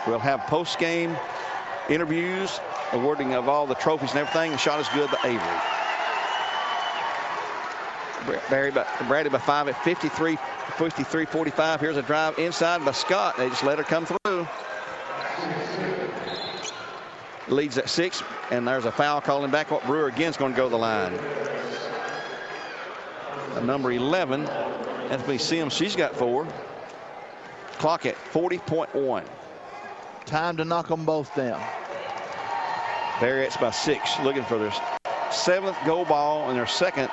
We'll have post-game interviews, awarding of all the trophies and everything. The shot is good by Avery. Bradley by 5 at 53-45. Here's a drive inside by Scott. They just let her come through. Leads at 6, and there's a foul calling back. Brewer again is going to go to the line. Number 11, that's be Sims. She's got 4. Clock at 40.1. Time to knock them both down. Bearettes by 6, looking for their 7th goal ball and their 2nd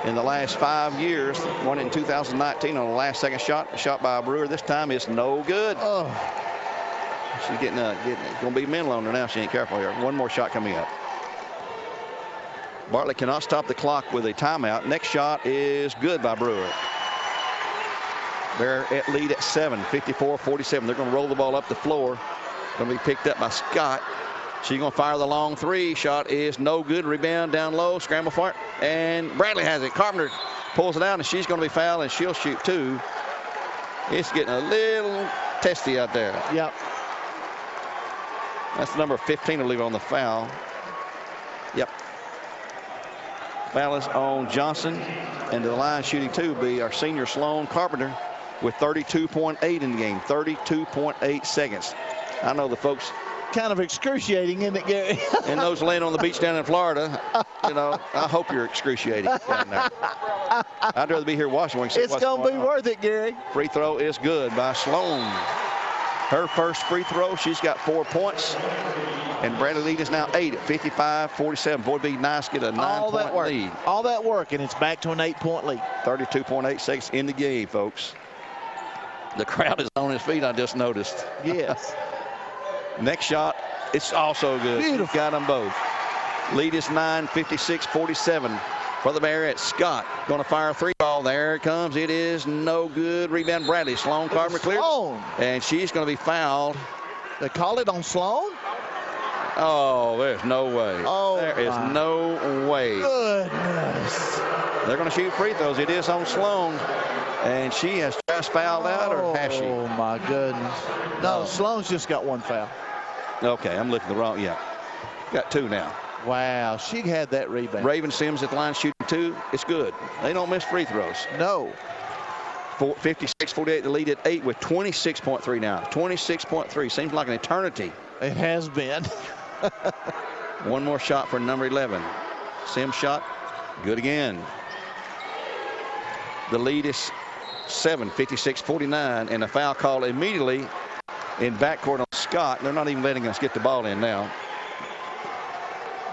in the last 5 years. One in 2019 on the last second shot. A shot by Brewer. This time is no good. Oh. She's getting going to be mental on her now. She ain't careful here. One more shot coming up. Bartlett cannot stop the clock with a timeout. Next shot is good by Brewer. They're at lead at 7, 54-47. They're going to roll the ball up the floor. Going to be picked up by Scott. She's going to fire the long 3. Shot is no good. Rebound down low. Scramble for it. And Bradley has it. Carpenter pulls it out, and she's going to be fouled, and she'll shoot 2. It's getting a little testy out there. Yep. That's the number 15, I believe, on the foul. Yep. Foul is on Johnson. And to the line shooting 2 will be our senior Sloan Carpenter with 32.8 in the game. 32.8 seconds. I know the folks. Kind of excruciating, isn't it, Gary? And those laying on the beach down in Florida, you know, I hope you're excruciating down there. I'd rather be here watching. It's going to be worth it, Gary. Free throw is good by Sloan. Her first free throw, she's got 4 points. And Bradley lead is now 8 at 55-47. Boy, it'd be nice to get a 9-point lead. All that work, and it's back to an 8-point lead. 32.8 seconds in the game, folks. The crowd is on its feet, I just noticed. Yes. Next shot, it's also good. Beautiful. She's got them both. Lead is 9, 56-47 for the Bearettes. Scott going to fire a 3 ball. There it comes. It is no good. Rebound Bradley. Sloan Carpenter clear. And she's going to be fouled. They call it on Sloan? Oh, there's no way. Oh, there is no way. Goodness. They're going to shoot free throws. It is on Sloan. And she has just fouled out, or has she? Oh, my goodness. No, Sloan's just got 1 foul. Okay, I'm looking the wrong. Yeah. Got 2 now. Wow, she had that rebound. Raven Sims at the line shooting 2. It's good. They don't miss free throws. No. 56-48, the lead at 8 with 26.3 now. 26.3. Seems like an eternity. It has been. One more shot for number 11. Sims shot. Good again. The lead is 7, 56-49, and a foul call immediately in backcourt on Scott. They're not even letting us get the ball in now.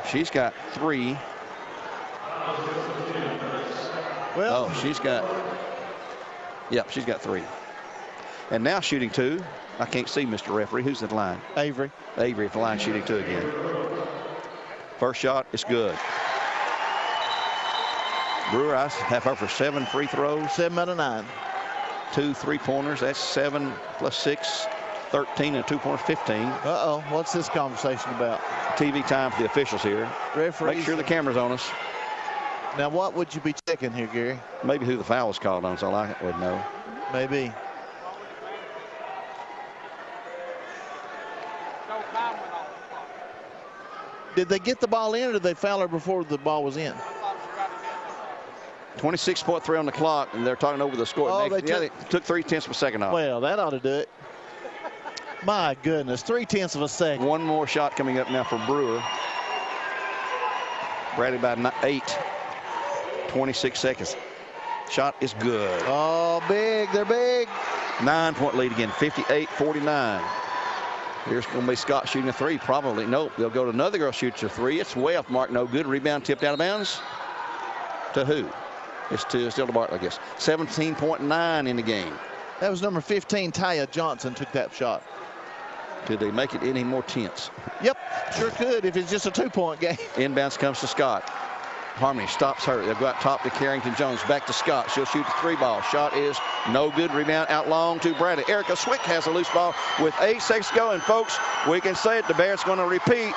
She's got 3. Well, oh, she's got 3. And now shooting 2. I can't see, Mr. Referee. Who's at the line? Avery. Avery at the line shooting 2 again. First shot is good. Brewer, I have her for 7 free throws. 7 out of 9. 2 3-pointers. That's 7 plus 6, 13, and 2 pointers, 15. Uh-oh. What's this conversation about? TV time for the officials here. Referees. Make sure the camera's on us. Now, what would you be checking here, Gary? Maybe who the foul was called on, so I would know. Maybe. Did they get the ball in, or did they foul her before the ball was in? 26.3 on the clock, and they're talking over the score. Oh, they took 0.3 of a second off. Well, that ought to do it. My goodness, 0.3 of a second. One more shot coming up now for Brewer. Bradley by 8. 26 seconds. Shot is good. Oh, big. They're big. 9-point lead again, 58-49. Here's going to be Scott shooting a 3, probably. Nope, they'll go to another girl shoots a 3. It's way off mark, no good. Rebound tipped out of bounds. To who? It's still to Bartlett, I guess. 17.9 in the game. That was number 15, Taya Johnson, took that shot. Could they make it any more tense? Yep, sure could if it's just a 2-point game. Inbounds comes to Scott. Harmony stops her. They'll go out top to Carrington Jones. Back to Scott. She'll shoot the 3 ball. Shot is no good. Rebound out long to Bradley. Erica Swick has a loose ball with 8 seconds to go. And folks, we can say it. The Bears going to repeat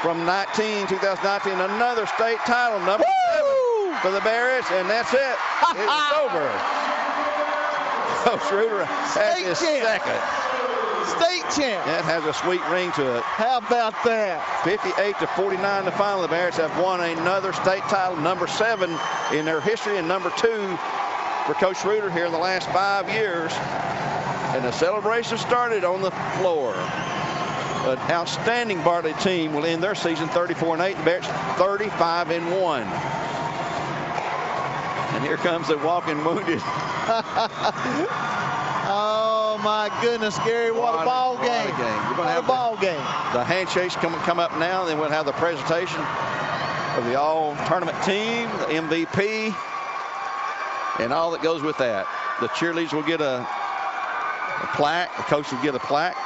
from 2019, another state title, number 7 for the Bears, and that's it. It's over. Coach Reuter has his second. State champ. That has a sweet ring to it. How about that? 58-49 the final. The Bears have won another state title, number 7 in their history, and number 2 for Coach Reuter here in the last 5 years. And the celebration started on the floor. An outstanding Bartlett team will end their season 34-8. The Bears 35-1. And here comes the walking wounded. Oh my goodness, Gary! What a ball game! We're going to have a ball game. The handshakes come up now. Then we'll have the presentation of the all-tournament team, the MVP, and all that goes with that. The cheerleaders will get a plaque. The coach will get a plaque.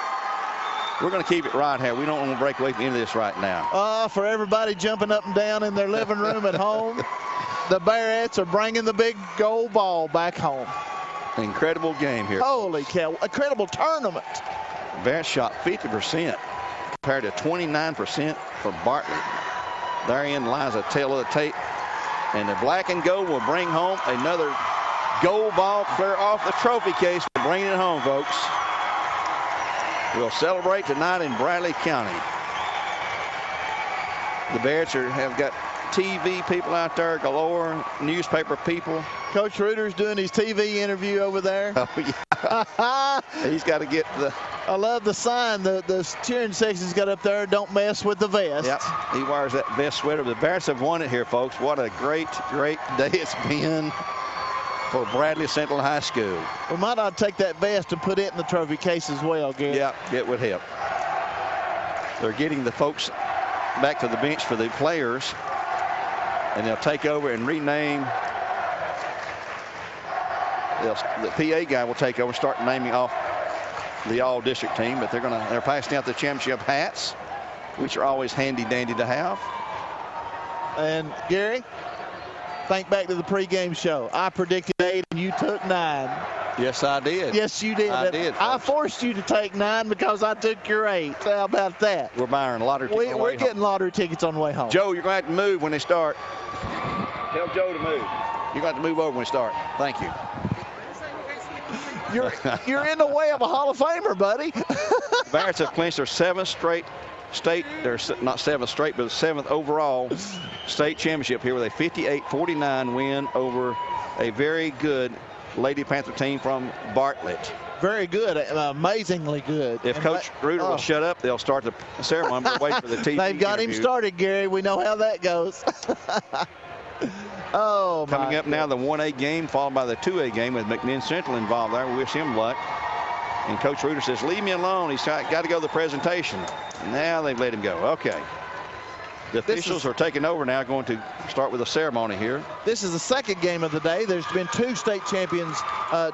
We're going to keep it right here. We don't want to break away from any of this right now. For everybody jumping up and down in their living room at home, the Bearettes are bringing the big gold ball back home. Incredible game here. Holy cow, incredible tournament. Bears shot 50% compared to 29% for Bartlett. Therein lies a tale of the tape. And the black and gold will bring home another gold ball clear off the trophy case. We're bringing it home, folks. We'll celebrate tonight in Bradley County. The Bears have got TV people out there galore, newspaper people. Coach Reuter's doing his TV interview over there. Oh, yeah. He's got to get the... I love the sign the cheering section's got up there, don't mess with the vest. Yep, he wears that vest sweater. The Bears have won it here, folks. What a great, great day it's been for Bradley Central High School. We might not take that vest and put it in the trophy case as well, Gary. Yeah, it would help. They're getting the folks back to the bench for the players, and they'll take over and rename. The PA guy will take over, start naming off the all-district team, but they're passing out the championship hats, which are always handy dandy to have. And Gary, think back to the pregame show. I predicted 8 and you took 9. Yes, I did. Yes, you did. I did. I forced you to take 9 because I took your 8. How about that? We're buying lottery tickets. We're getting lottery tickets on the way home. Joe, you're going to have to move when they start. Tell Joe to move. You're going to have to move over when they start. Thank you. You're in the way of a Hall of Famer, buddy. The Bears have clinched their 7th straight state, they're not 7th straight, but the 7th overall state championship here with a 58-49 win over a very good Lady Panther team from Bartlett. Very good, amazingly good. If Coach Reuter will shut up, they'll start the ceremony. We'll wait for the TV. They've got interview. him started, Gary. We know how that goes. Oh, coming up now, the 1A game followed by the 2A game with McMinn Central involved there. We wish him luck. And Coach Reuter says, leave me alone. He's got to go to the presentation. Now they've let him go. Okay. The officials are taking over now, going to start with a ceremony here. This is the second game of the day. There's been 2 state champions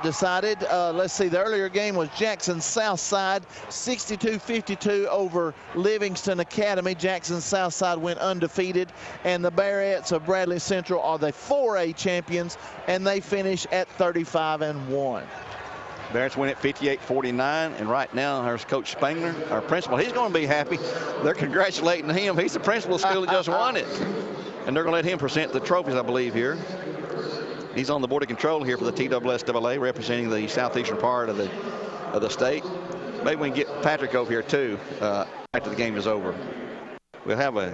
decided. Let's see, the earlier game was Jackson Southside, 62-52 over Livingston Academy. Jackson Southside went undefeated, and the Bearettes of Bradley Central are the 4A champions, and they finish at 35-1. Bears win at 58-49, and right now there's Coach Spangler, our principal. He's going to be happy. They're congratulating him. He's the principal of the school that just won it. And they're going to let him present the trophies, I believe, here. He's on the board of control here for the TSSAA, representing the southeastern part of the state. Maybe we can get Patrick over here, too, after the game is over. We'll have a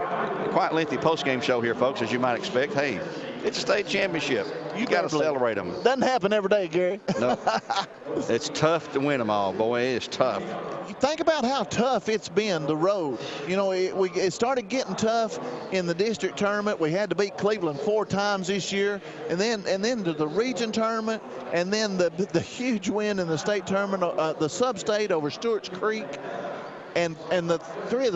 quite lengthy post-game show here, folks, as you might expect. Hey, it's a state championship. You got to celebrate them. Doesn't happen every day, Gary. No, it's tough to win them all, boy. It's tough. You think about how tough it's been, the road. You know, it started getting tough in the district tournament. We had to beat Cleveland 4 times this year, and then to the region tournament, and then the huge win in the state tournament, the sub-state over Stewart's Creek. And the 2 of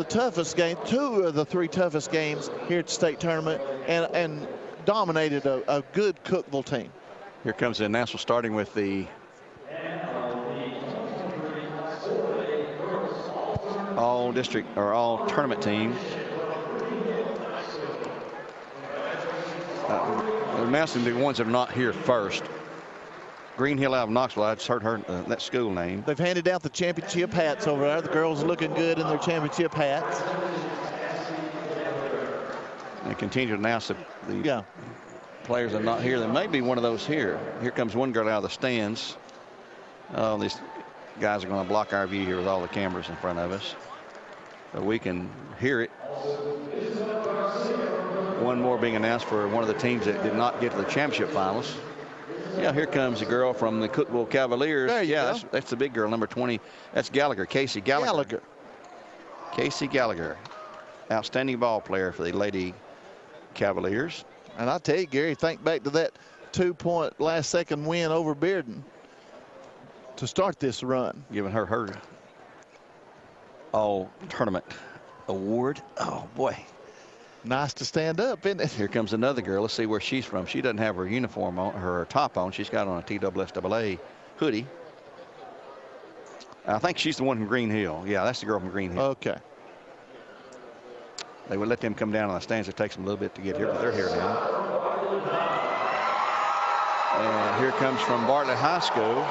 the 3 toughest games here at the state tournament, and dominated a good Cookeville team. Here comes the announcement, starting with the all district or all tournament team. Announcing the ones that are not here first. Green Hill out of Knoxville. I just heard that school name. They've handed out the championship hats over there. The girls are looking good in their championship hats. And continue to announce the players that are not here. There may be one of those here. Here comes one girl out of the stands. Oh, these guys are going to block our view here with all the cameras in front of us, but we can hear it. One more being announced for one of the teams that did not get to the championship finals. Yeah, here comes a girl from the Cookeville Cavaliers. There you go. That's the big girl, number 20. That's Gallagher, Casey Gallagher. Casey Gallagher, outstanding ball player for the Lady Cavaliers. And I tell you, Gary, think back to that 2-point last-second win over Bearden to start this run. Giving her all-tournament award. Oh, boy. Nice to stand up, isn't it? Here comes another girl. Let's see where she's from. She doesn't have her uniform on, her top on. She's got on a TSSAA hoodie. I think she's the one from Green Hill. Yeah, that's the girl from Green Hill. Okay. They would let them come down on the stands. It takes them a little bit to get here, but they're here now. And here comes from Bartlett High School.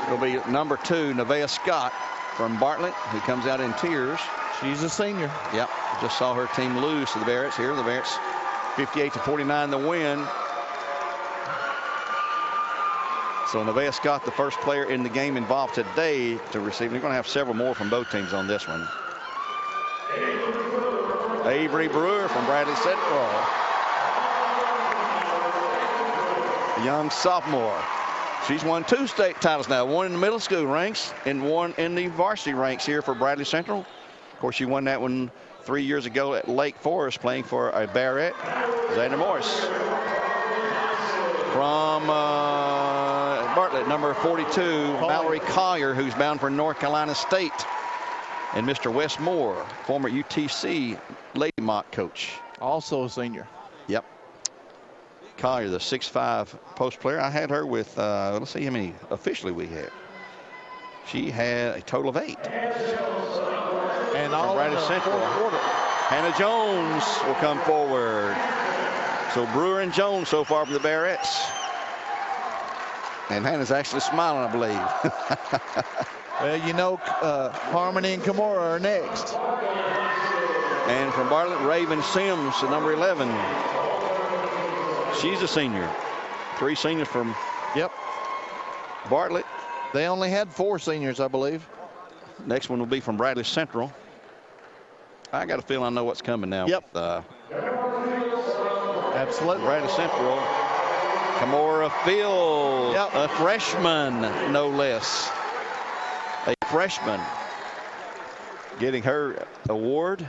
It'll be number 2, Nevaeh Scott from Bartlett, who comes out in tears. She's a senior. Yep. Just saw her team lose to the Bearettes here. The Bearettes 58-49 the win. So Nevaeh Scott, the first player in the game involved today to receive. We're going to have several more from both teams on this one. Avery Brewer from Bradley Central. A young sophomore. She's won 2 state titles now. 1 in the middle school ranks and 1 in the varsity ranks here for Bradley Central. Of course, she won that one 3 years ago at Lake Forest, playing for a Bearette, Zayna Morris. From Bartlett, number 42, Mallory Collier, who's bound for North Carolina State. And Mr. Wes Moore, former UTC Lady Mock coach. Also a senior. Yep. Collier, the 6'5" post player. I had her with, let's see how many officially we had. She had a total of 8. And all Bradley Central. Hannah Jones will come forward. So Brewer and Jones so far for the Bearettes. And Hannah's actually smiling, I believe. Well, you know, Harmony and Kimura are next. And from Bartlett, Raven Sims, the number 11. She's a senior. 3 seniors from Bartlett. They only had 4 seniors, I believe. Next one will be from Bradley Central. I got a feeling I know what's coming now. Yep. With, absolutely. Bradley Central. Kimura Field, a freshman, no less. A freshman getting her award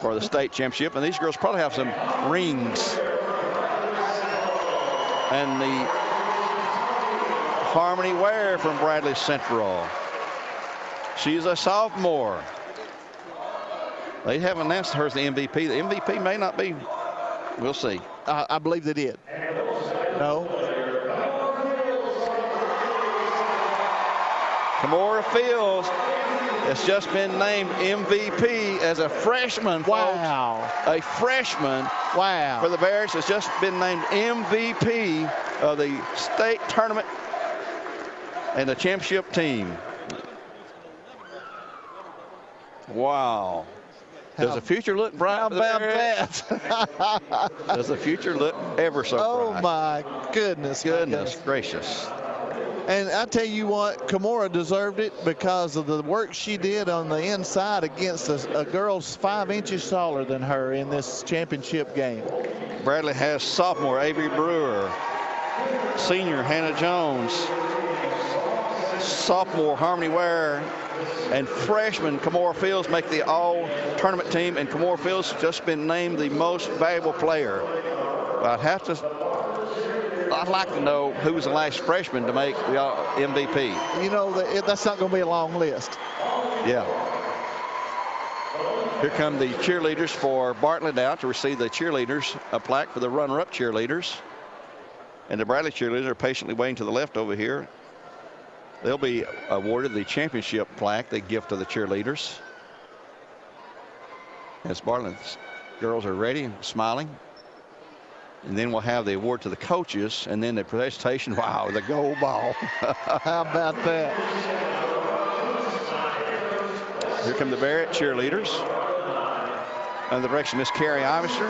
for the state championship. And these girls probably have some rings. And the Harmony Ware from Bradley Central. She's a sophomore. They haven't announced her as the MVP. The MVP may not be. We'll see. I believe they did. No. Kimura Fields has just been named MVP as a freshman. Wow. Folks. A freshman. Wow. For the Bears has just been named MVP of the state tournament and the championship team. Wow. Does the future look bright? How about that? Does the future look ever so bright? Oh, my goodness. Goodness gracious. And I tell you what, Kimora deserved it because of the work she did on the inside against a girl 5 inches taller than her in this championship game. Bradley has sophomore Avery Brewer, senior Hannah Jones, sophomore Harmony Ware, and freshman Kimora Fields make the all-tournament team, and Kimora Fields has just been named the most valuable player. I'd like to know who was the last freshman to make the MVP. You know, that's not going to be a long list. Yeah. Here come the cheerleaders for Bartlett now to receive the cheerleaders a plaque for the runner-up cheerleaders. And the Bradley cheerleaders are patiently waiting to the left over here. They'll be awarded the championship plaque they give to the cheerleaders. As Bartlett's girls are ready and smiling. And then we'll have the award to the coaches, and then the presentation. Wow, the gold ball. How about that? Here come the Bearette cheerleaders under the direction of Miss Carrie Ivister.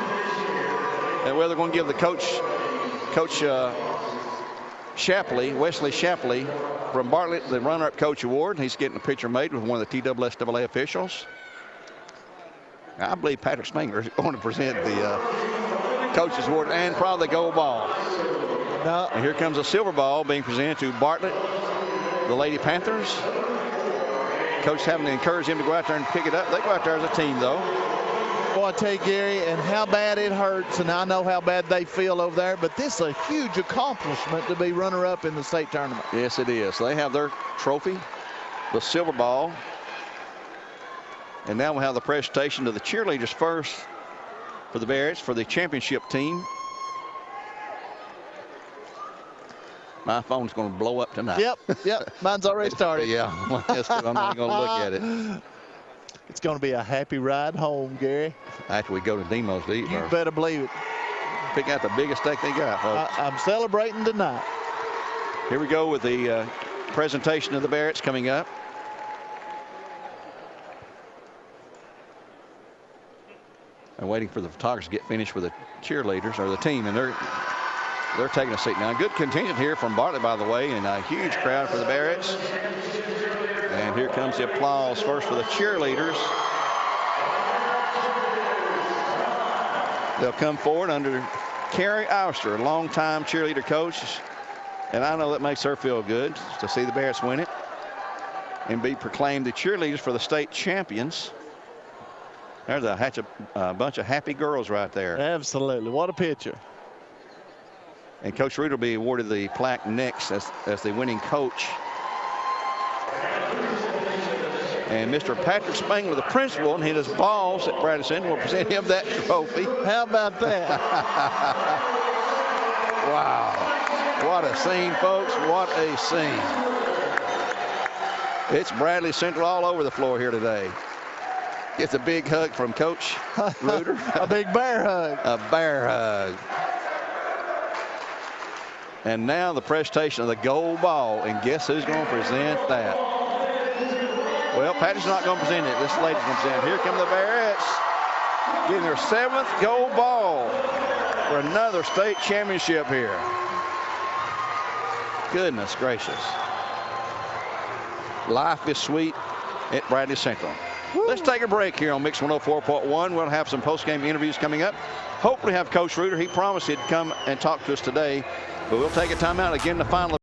And where they're going to give the Coach Shapley, Wesley Shapley from Bartlett, the runner-up coach award. He's getting a picture made with one of the TSSAA officials. I believe Patrick Spangler is going to present the coach's award and probably the gold ball. No. And here comes a silver ball being presented to Bartlett, the Lady Panthers. Coach having to encourage him to go out there and pick it up. They go out there as a team, though. Well, I tell you, Gary, and how bad it hurts, and I know how bad they feel over there, but this is a huge accomplishment to be runner-up in the state tournament. Yes, it is. They have their trophy, the silver ball. And now we'll have the presentation to the cheerleaders first for the Bearettes for the championship team. My phone's going to blow up tonight. Yep. Mine's already started. Yeah, I'm not going to look at it. It's going to be a happy ride home, Gary. After we go to Demo's to eat. You better believe it. Pick out the biggest steak they got, folks. I'm celebrating tonight. Here we go with the presentation of the Bearettes coming up. I'm waiting for the photographers to get finished with the cheerleaders or the team, and they're taking a seat now. Good contingent here from Bartlett, by the way, and a huge crowd for the Bearettes. And here comes the applause first for the cheerleaders. They'll come forward under Carrie Auster, a longtime cheerleader coach, and I know that makes her feel good to see the Bearettes win it and be proclaimed the cheerleaders for the state champions. There's a bunch of happy girls right there. Absolutely. What a picture. And Coach Ruder will be awarded the plaque next as the winning coach. And Mr. Patrick Spangler, the principal, and his balls at Bradley Center will present him that trophy. How about that? Wow. What a scene, folks. What a scene. It's Bradley Central all over the floor here today. Gets a big hug from Coach Ruder. A big bear hug. A bear hug. And now the presentation of the gold ball. And guess who's going to present that? Well, Patty's not going to present it. This lady's going to present it. Here come the Bearettes getting their 7th gold ball for another state championship here. Goodness gracious. Life is sweet at Bradley Central. Woo. Let's take a break here on Mix 104.1. We'll have some post-game interviews coming up. Hopefully have Coach Ruder. He promised he'd come and talk to us today. But we'll take a timeout again. The final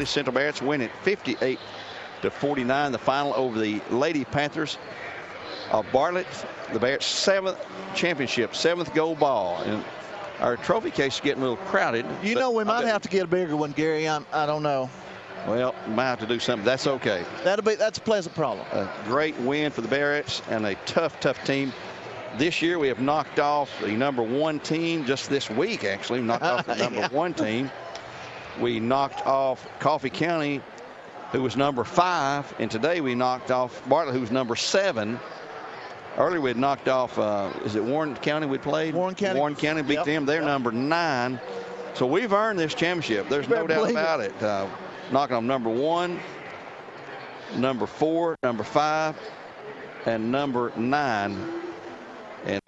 Central Bearettes win it 58-49. The final over the Lady Panthers of Bartlett. The Bearettes' 7th championship, 7th gold ball. And our trophy case is getting a little crowded. You know, we might have to get a bigger one, Gary. I don't know. Well, we might have to do something. That's okay. That's a pleasant problem. A great win for the Bearettes and a tough team. This year we have knocked off the #1 team just this week. Actually, knocked off the #1 team. We knocked off Coffee County, who was #5, and today we knocked off Bartlett, who was #7. Earlier we had knocked off, is it Warren County we played? Warren County beat them. They're #9. So we've earned this championship. There's no doubt about it. Knocking off #1, #4, #5, and #9. And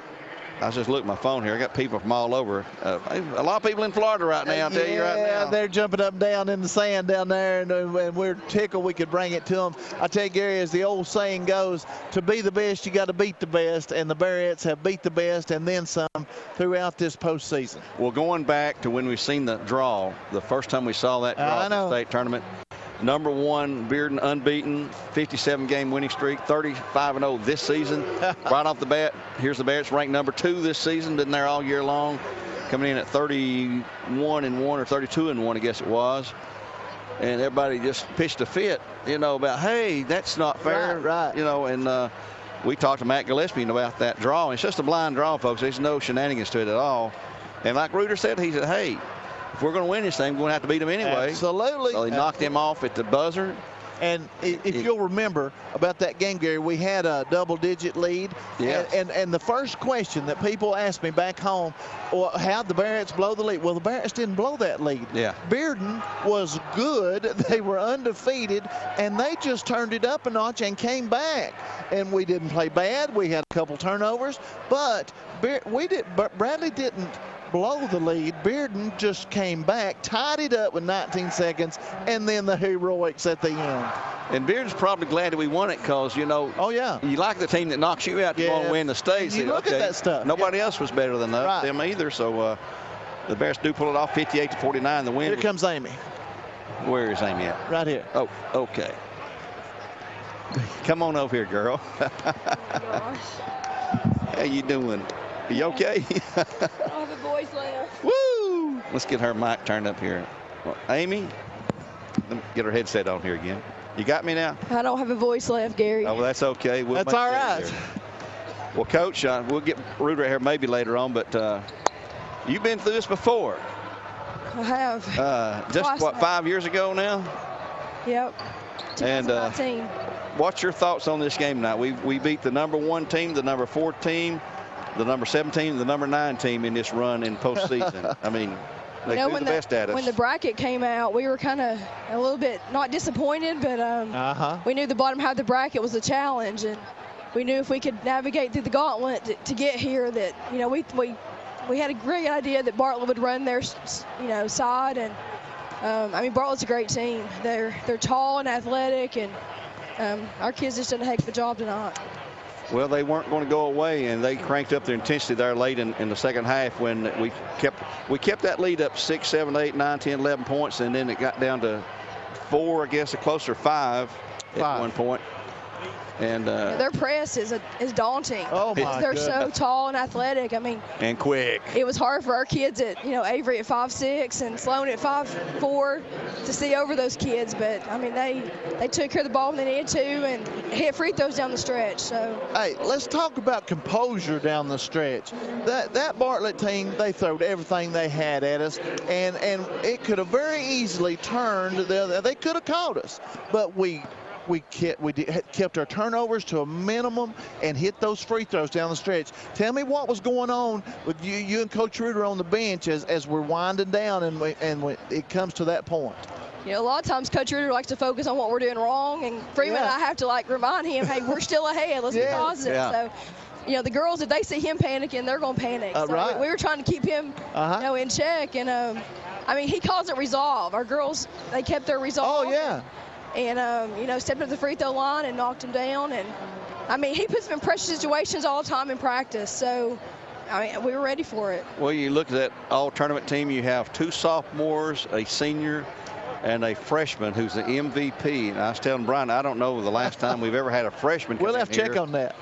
I was just looking at my phone here. I got people from all over. A lot of people in Florida right now, I'll tell you right now. Yeah, they're jumping up and down in the sand down there, and we're tickled we could bring it to them. I tell you, Gary, as the old saying goes, to be the best, you got to beat the best, and the Bearettes have beat the best and then some throughout this postseason. Well, going back to when we've seen the draw, the first time we saw that draw in the state tournament, #1 Bearden unbeaten, 57-game winning streak, 35-0 this season. Right off the bat, here's the Bearettes ranked #2 this season, been there all year long, coming in at 31-1 or 32-1, I guess it was. And everybody just pitched a fit, you know, about, hey, that's not fair, right. You know. And we talked to Matt Gillespie about that draw. And it's just a blind draw, folks. There's no shenanigans to it at all. And like Reuter said, he said, hey, if we're going to win this thing, we're going to have to beat them anyway. Absolutely. So he knocked him off at the buzzer. And if you'll remember about that game, Gary, we had a double-digit lead. Yes. And the first question that people asked me back home, well, how'd the Bearettes blow the lead? Well, the Bearettes didn't blow that lead. Yeah. Bearden was good. They were undefeated, and they just turned it up a notch and came back. And we didn't play bad. We had a couple turnovers, but Bradley didn't blow the lead. Bearden just came back, tied it up with 19 seconds, and then the heroics at the end. And Bearden's probably glad that we won it because, you know, oh yeah, you like the team that knocks you out to go and win the state. You look at that stuff. Nobody else was better than them either. So the Bears do pull it off, 58-49. The win. Here comes Amy. Where is Amy at? Right here. Oh, okay. Come on over here, girl. How you doing? Are you okay? All the boys left. Woo! Let's get her mic turned up here. Well, Amy, let me get her headset on here again. You got me now? I don't have a voice left, Gary. Oh, well, that's okay. That's all right. Well, Coach, we'll get Reuter here maybe later on, but you've been through this before. I have. Just, what, 5 years ago now? Yep. And 2019. What's your thoughts on this game tonight? We beat the #1 team, the #4 team, the #7 team, the #9 team in this run in postseason. I mean, they threw the best at us. When the bracket came out, we were kind of a little bit not disappointed, but we knew the bottom half of the bracket was a challenge, and we knew if we could navigate through the gauntlet to get here, that we had a great idea that Bartlett would run their side, and I mean, Bartlett's a great team. They're tall and athletic, and our kids just did a heck of a job tonight. Well, they weren't going to go away, and they cranked up their intensity there late in the second half when we kept that lead up 6, 7, 8, 9, 10, 11 points, and then it got down to 4, I guess, a closer 5 at one point. And their press is daunting. Oh my They're goodness. so tall and athletic. I mean, and quick. It was hard for our kids at Avery at 5'6" and Sloan at 5'4" to see over those kids. But I mean, they took care of the ball when they needed to and hit free throws down the stretch. So hey, let's talk about composure down the stretch. That Bartlett team, they throwed everything they had at us, and it could have very easily turned. They could have caught us, but we kept our turnovers to a minimum and hit those free throws down the stretch. Tell me what was going on with you and Coach Reuter on the bench as we're winding down and it comes to that point. a lot of times Coach Reuter likes to focus on what we're doing wrong, and Freeman and I have to remind him, hey, we're still ahead. Let's be positive. Yeah. So, the girls, if they see him panicking, they're going to panic. So right. we were trying to keep him, in check, and I mean, he calls it resolve. Our girls, they kept their resolve. Oh yeah. And, stepped up the free throw line and knocked him down. And, I mean, he puts them in pressure situations all the time in practice. So, I mean, we were ready for it. Well, you look at that all-tournament team. You have 2 sophomores, a senior, and a freshman who's the MVP. And I was telling Brian, I don't know the last time we've ever had a freshman come We'll have to check on that.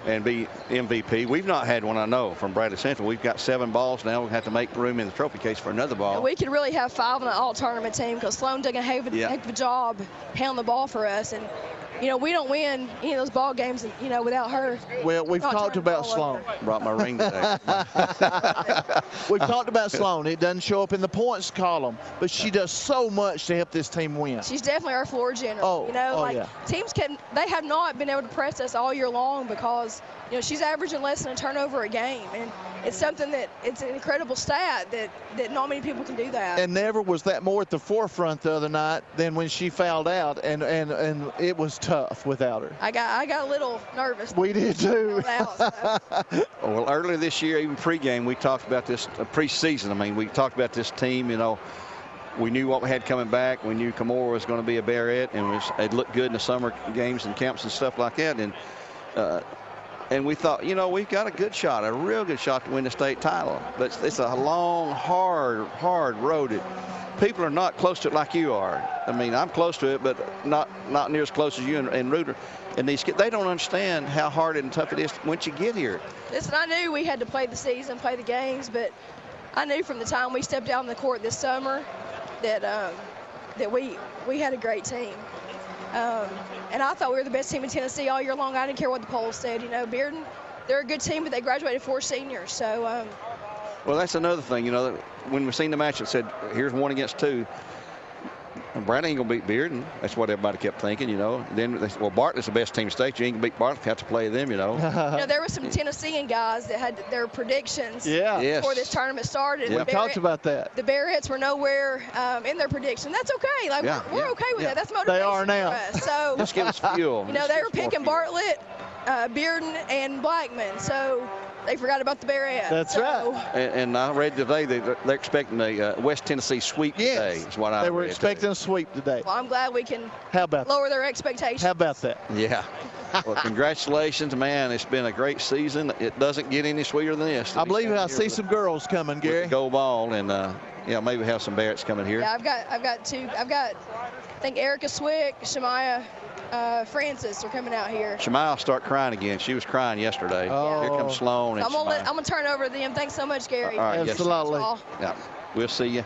And be MVP. We've not had one, I know, from Bradley Central. We've got 7 balls now. We have to make room in the trophy case for another ball. And we could really have 5 on an all-tournament team because Sloan did a heck of a job handling the ball for us. And, you know, we don't win any of those ball games, you know, without her. Well, we've talked about Sloan. Brought my ring today. We've talked about Sloan. It doesn't show up in the points column, but she does so much to help this team win. She's definitely our floor general. You know, teams they have not been able to press us all year long because, you know, she's averaging less than a turnover a game. And it's something that it's an incredible stat that not many people can do that. And never was that more at the forefront the other night than when she fouled out, and it was tough without her. I got a little nervous. We did too. Well, earlier this year, even pregame, we talked about this preseason. I mean, we talked about this team. You know, we knew what we had coming back. We knew Kimora was going to be a Bearette, and it looked good in the summer games and camps and stuff like that. And we thought, you know, we've got a good shot, a real good shot to win the state title. But it's a long, hard road. People are not close to it like you are. I mean, I'm close to it, but not near as close as you and Reuter. And these kids, they don't understand how hard and tough it is once you get here. Listen, I knew we had to play the season, play the games, but I knew from the time we stepped out on the court this summer that we had a great team. And I thought we were the best team in Tennessee all year long. I didn't care what the polls said. You know, Bearden, they're a good team, but they graduated 4 seniors. So. Well, that's another thing. You know, when we seen the match, it said, here's 1 against 2. Bradley ain't going to beat Bearden. That's what everybody kept thinking, you know. Then they said, well, Bartlett's the best team in state. You ain't going to beat Bartlett. You have to play them, you know. You know, there were some Tennessean guys that had their predictions before this tournament started. We talked about that. The Bearettes were nowhere in their prediction. That's okay. Like, we're okay with that. That's motivation. They are now. For us. So, just give us fuel. You know, they were picking Bartlett, Bearden, and Blackman. So they forgot about the Bearettes. That's right. And I read today they're expecting a West Tennessee sweep today. Is what they were expecting a sweep today. Well, I'm glad we can lower their expectations. How about that? Yeah. Well, congratulations, man. It's been a great season. It doesn't get any sweeter than this. I believe I see some girls coming, Gary. With the gold ball, and yeah, maybe have some Bearettes coming here. Yeah, I've got 2. I think Erica Swick, Shemaya Francis are coming out here. Shemaya will start crying again. She was crying yesterday. Oh. Here comes Sloan. I'm gonna turn over to them. Thanks so much, Gary. All right, absolutely. Yes. Yeah, we'll see you.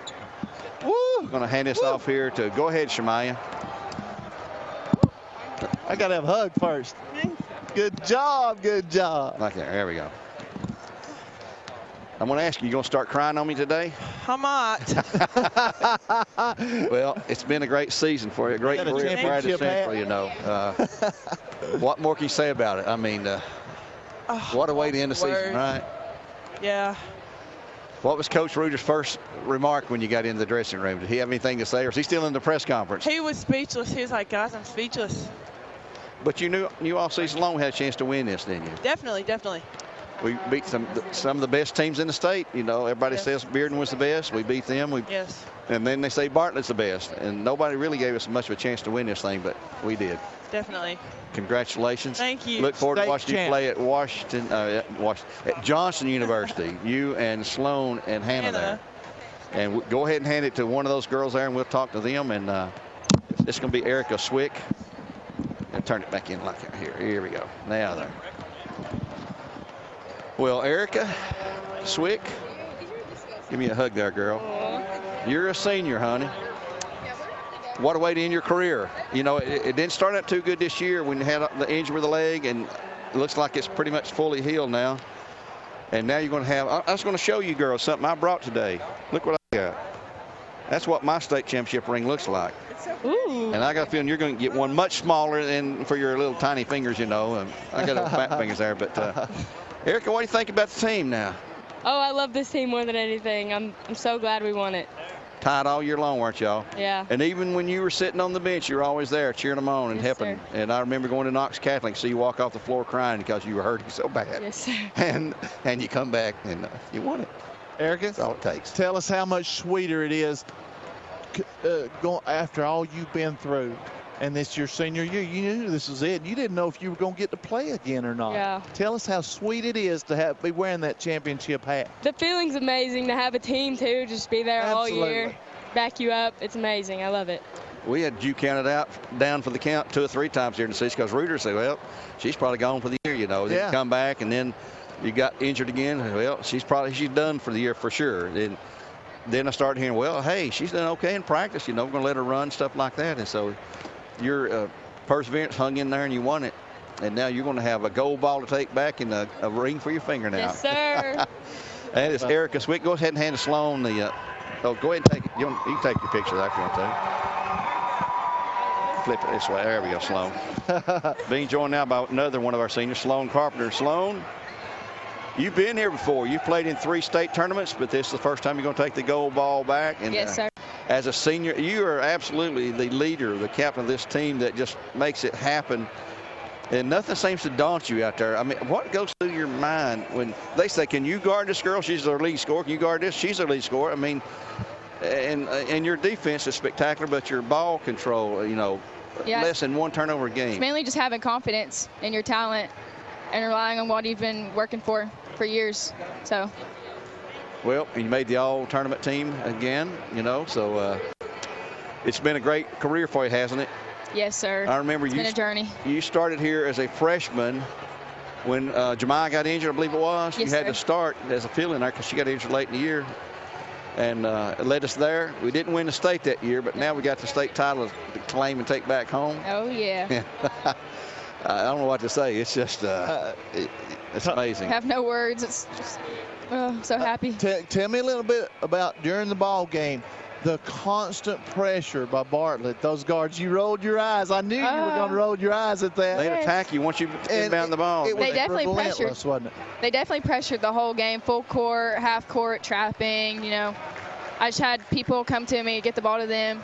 Woo! I'm gonna hand this off here to go ahead, Shemaya. I gotta have a hug first. Good job, good job. Like that. There we go. I'm going to ask you going to start crying on me today? I might. Well, it's been a great season for you. A great career at Bradley Central, you know. What more can you say about it? I mean, what a way to end the season, right? Yeah. What was Coach Reuter's first remark when you got into the dressing room? Did he have anything to say, or is he still in the press conference? He was speechless. He was like, guys, I'm speechless. But you knew all season long we had a chance to win this, didn't you? Definitely, definitely. We beat some of the best teams in the state. You know, everybody says Bearden was the best. We beat them. Yes. And then they say Bartlett's the best. And nobody really gave us much of a chance to win this thing, but we did. Definitely. Congratulations. Thank you. Look forward to watching you play at at Johnson University. You and Sloan and Hannah there. And go ahead and hand it to one of those girls there, and we'll talk to them. And it's going to be Erica Swick. And turn it back in like that. Here we go. Now there. Well, Erica Swick, give me a hug there, girl. You're a senior, honey. What a way to end your career. You know, it didn't start out too good this year when you had the injury with the leg, and it looks like it's pretty much fully healed now. And now you're going to have, I was going to show you girls something I brought today. Look what I got. That's what my state championship ring looks like. Ooh. And I got a feeling you're going to get one much smaller than for your little tiny fingers, you know. And I got little fat fingers there, but Erica, what do you think about the team now? Oh, I love this team more than anything. I'm so glad we won it. Tied all year long, weren't y'all? Yeah. And even when you were sitting on the bench, you were always there cheering them on and helping. Sir. And I remember going to Knox Catholic, see you walk off the floor crying because you were hurting so bad. Yes, sir. And you come back and you won it. Erica, that's all it takes. Tell us how much sweeter it is going after all you've been through. And this your senior year. You knew this was it. You didn't know if you were going to get to play again or not. Yeah. Tell us how sweet it is to be wearing that championship hat. The feeling's amazing to have a team, too, just be there all year. back you up. It's amazing. I love it. We had you counted down for the count 2 or 3 times during the season because Reuter said, well, she's probably gone for the year, you know. Then you come back and then you got injured again. Well, she's done for the year for sure. And then I started hearing, well, hey, she's done okay in practice. You know, we're going to let her run, stuff like that. And so your perseverance hung in there and you won it. And now you're going to have a gold ball to take back and a ring for your finger now. Yes, sir. And it's Erica Swick. Go ahead and hand Sloan the. Oh, go ahead and take it. You can take your picture there if you want to. Flip it this way. There we go, Sloan. Being joined now by another one of our seniors, Sloan Carpenter. Sloan, you've been here before. You've played in 3 state tournaments, but this is the first time you're going to take the gold ball back. And, yes, sir. As a senior, you are absolutely the leader, the captain of this team that just makes it happen. And nothing seems to daunt you out there. I mean, what goes through your mind when they say, can you guard this girl? She's their lead scorer. Can you guard this? She's their lead scorer. I mean, and your defense is spectacular, but your ball control, you know, less than 1 turnover a game. It's mainly just having confidence in your talent and relying on what you've been working for years. So. Well, you made the all-tournament team again, you know, so it's been a great career for you, hasn't it? Yes, sir. I remember it's been a journey. You started here as a freshman when Jemiah got injured, I believe it was. Yes, you had sir. to start as a fill-in there because she got injured late in the year. And it led us there. We didn't win the state that year, but now we got the state title to claim and take back home. Oh, yeah. I don't know what to say. It's just, it's amazing. I have no words. It's just, so happy. Tell me a little bit about during the ball game, the constant pressure by Bartlett. Those guards, you rolled your eyes. I knew you were going to roll your eyes at that. They'd attack you once you inbound the ball. They definitely pressured. Wasn't it? They definitely pressured the whole game, full court, half court, trapping. You know, I just had people come to me, get the ball to them,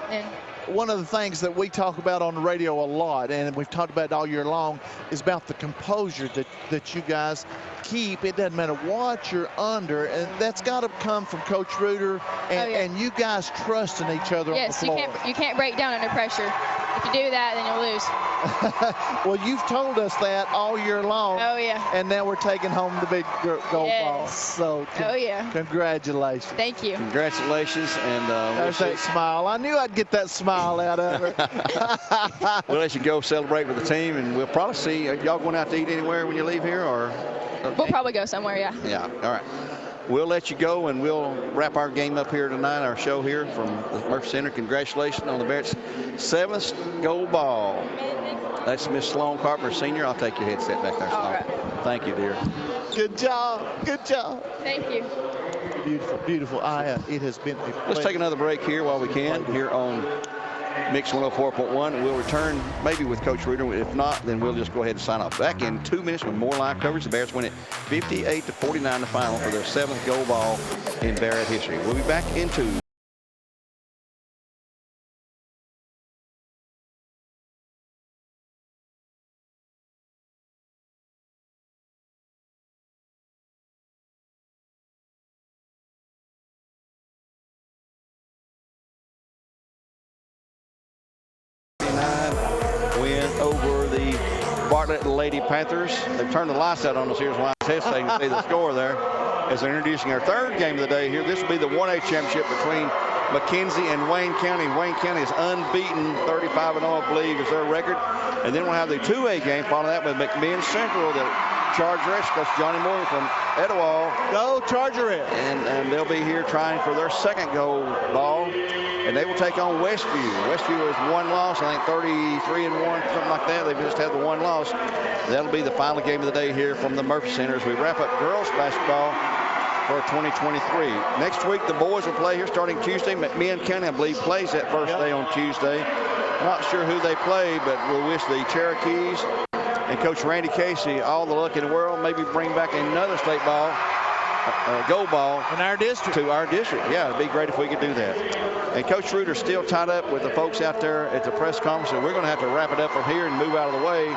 and. One of the things that we talk about on the radio a lot, and we've talked about it all year long, is about the composure that you guys keep. It doesn't matter what you're under, and that's got to come from Coach Reuter and you guys trusting each other on the floor. Yes, you can't break down under pressure. If you do that, then you'll lose. Well, you've told us that all year long. Oh, yeah. And now we're taking home the big gold ball. So, congratulations. Thank you. Congratulations. And there's that smile. I knew I'd get that smile out of her. We'll let you go celebrate with the team, and we'll probably see. Y'all going out to eat anywhere when you leave here, or? We'll probably go somewhere, yeah. Yeah, all right. We'll let you go, and we'll wrap our game up here tonight, our show here from the Murphy Center. Congratulations on the Bearettes' 7th gold ball. That's Miss Sloan Carpenter, Senior. I'll take your headset back there, Sloan. All right. Thank you, dear. Good job. Good job. Thank you. Beautiful, beautiful. It has been a pleasure. Let's take another break here while we can here on Mix 104.1. We'll return maybe with Coach Reuter. If not, then we'll just go ahead and sign off. Back in 2 minutes with more live coverage. The Bears win it 58-49 the final for their 7th gold ball in Bearette history. We'll be back in 2. Win over the Bartlett Lady Panthers. They've turned the lights out on us. Here's why I was hesitating to see the score there as they're introducing our 3rd game of the day here. This will be the 1A championship between McKenzie and Wayne County. Wayne County is unbeaten, 35-0, I believe, is their record. And then we'll have the 2A game following that with McMinn Central, the Chargerettes, because Johnny Morgan from Etowah. Go Chargerettes. And they'll be here trying for their 2nd gold ball. And they will take on Westview. Westview has 1 loss, I think 33-1, something like that. They've just had the 1 loss. That'll be the final game of the day here from the Murphy Center as we wrap up girls basketball for 2023. Next week, the boys will play here starting Tuesday. McMinn County, I believe, plays that first day on Tuesday. Not sure who they play, but we'll wish the Cherokees and Coach Randy Casey all the luck in the world. Maybe bring back another state ball, gold ball. In our district. To our district. Yeah, it'd be great if we could do that. And Coach Reuter's still tied up with the folks out there at the press conference, and we're going to have to wrap it up from here and move out of the way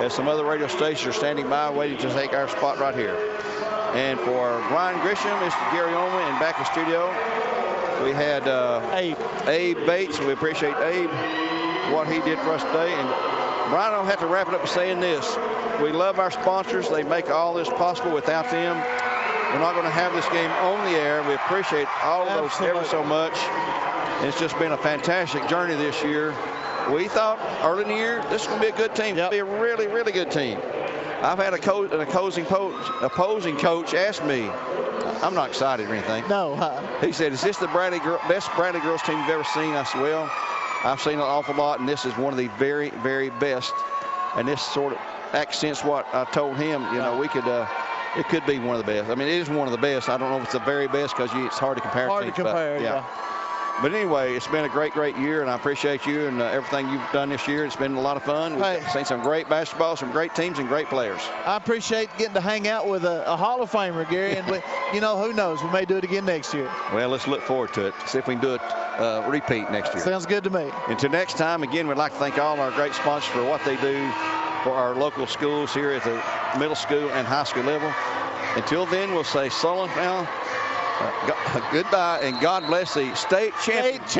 as some other radio stations are standing by waiting to take our spot right here. And for Brian Grisham, Mr. Gary Oman, and back in studio, we had Abe Bates. We appreciate Abe, what he did for us today. And Brian, I'll have to wrap it up by saying this. We love our sponsors. They make all this possible. Without them, we're not going to have this game on the air. We appreciate all of those ever so much. It's just been a fantastic journey this year. We thought early in the year this is going to be a good team. It's going to be a really, really good team. I've had an opposing coach ask me, I'm not excited or anything. No. He said, is this the best Bradley girls team you've ever seen? I said, well, I've seen an awful lot, and this is one of the very, very best. And this sort of accents what I told him. You know, we could, it could be one of the best. I mean, it is one of the best. I don't know if it's the very best because it's hard to compare. Hard to compare, but, yeah. But anyway, it's been a great, great year, and I appreciate you and everything you've done this year. It's been a lot of fun. We've seen some great basketball, some great teams, and great players. I appreciate getting to hang out with a Hall of Famer, Gary, and you know, who knows, we may do it again next year. Well, let's look forward to it. See if we can do it repeat next year. Sounds good to me. Until next time, again, we'd like to thank all our great sponsors for what they do for our local schools here at the middle school and high school level. Until then, we'll say so long now. Goodbye, and God bless the state champions.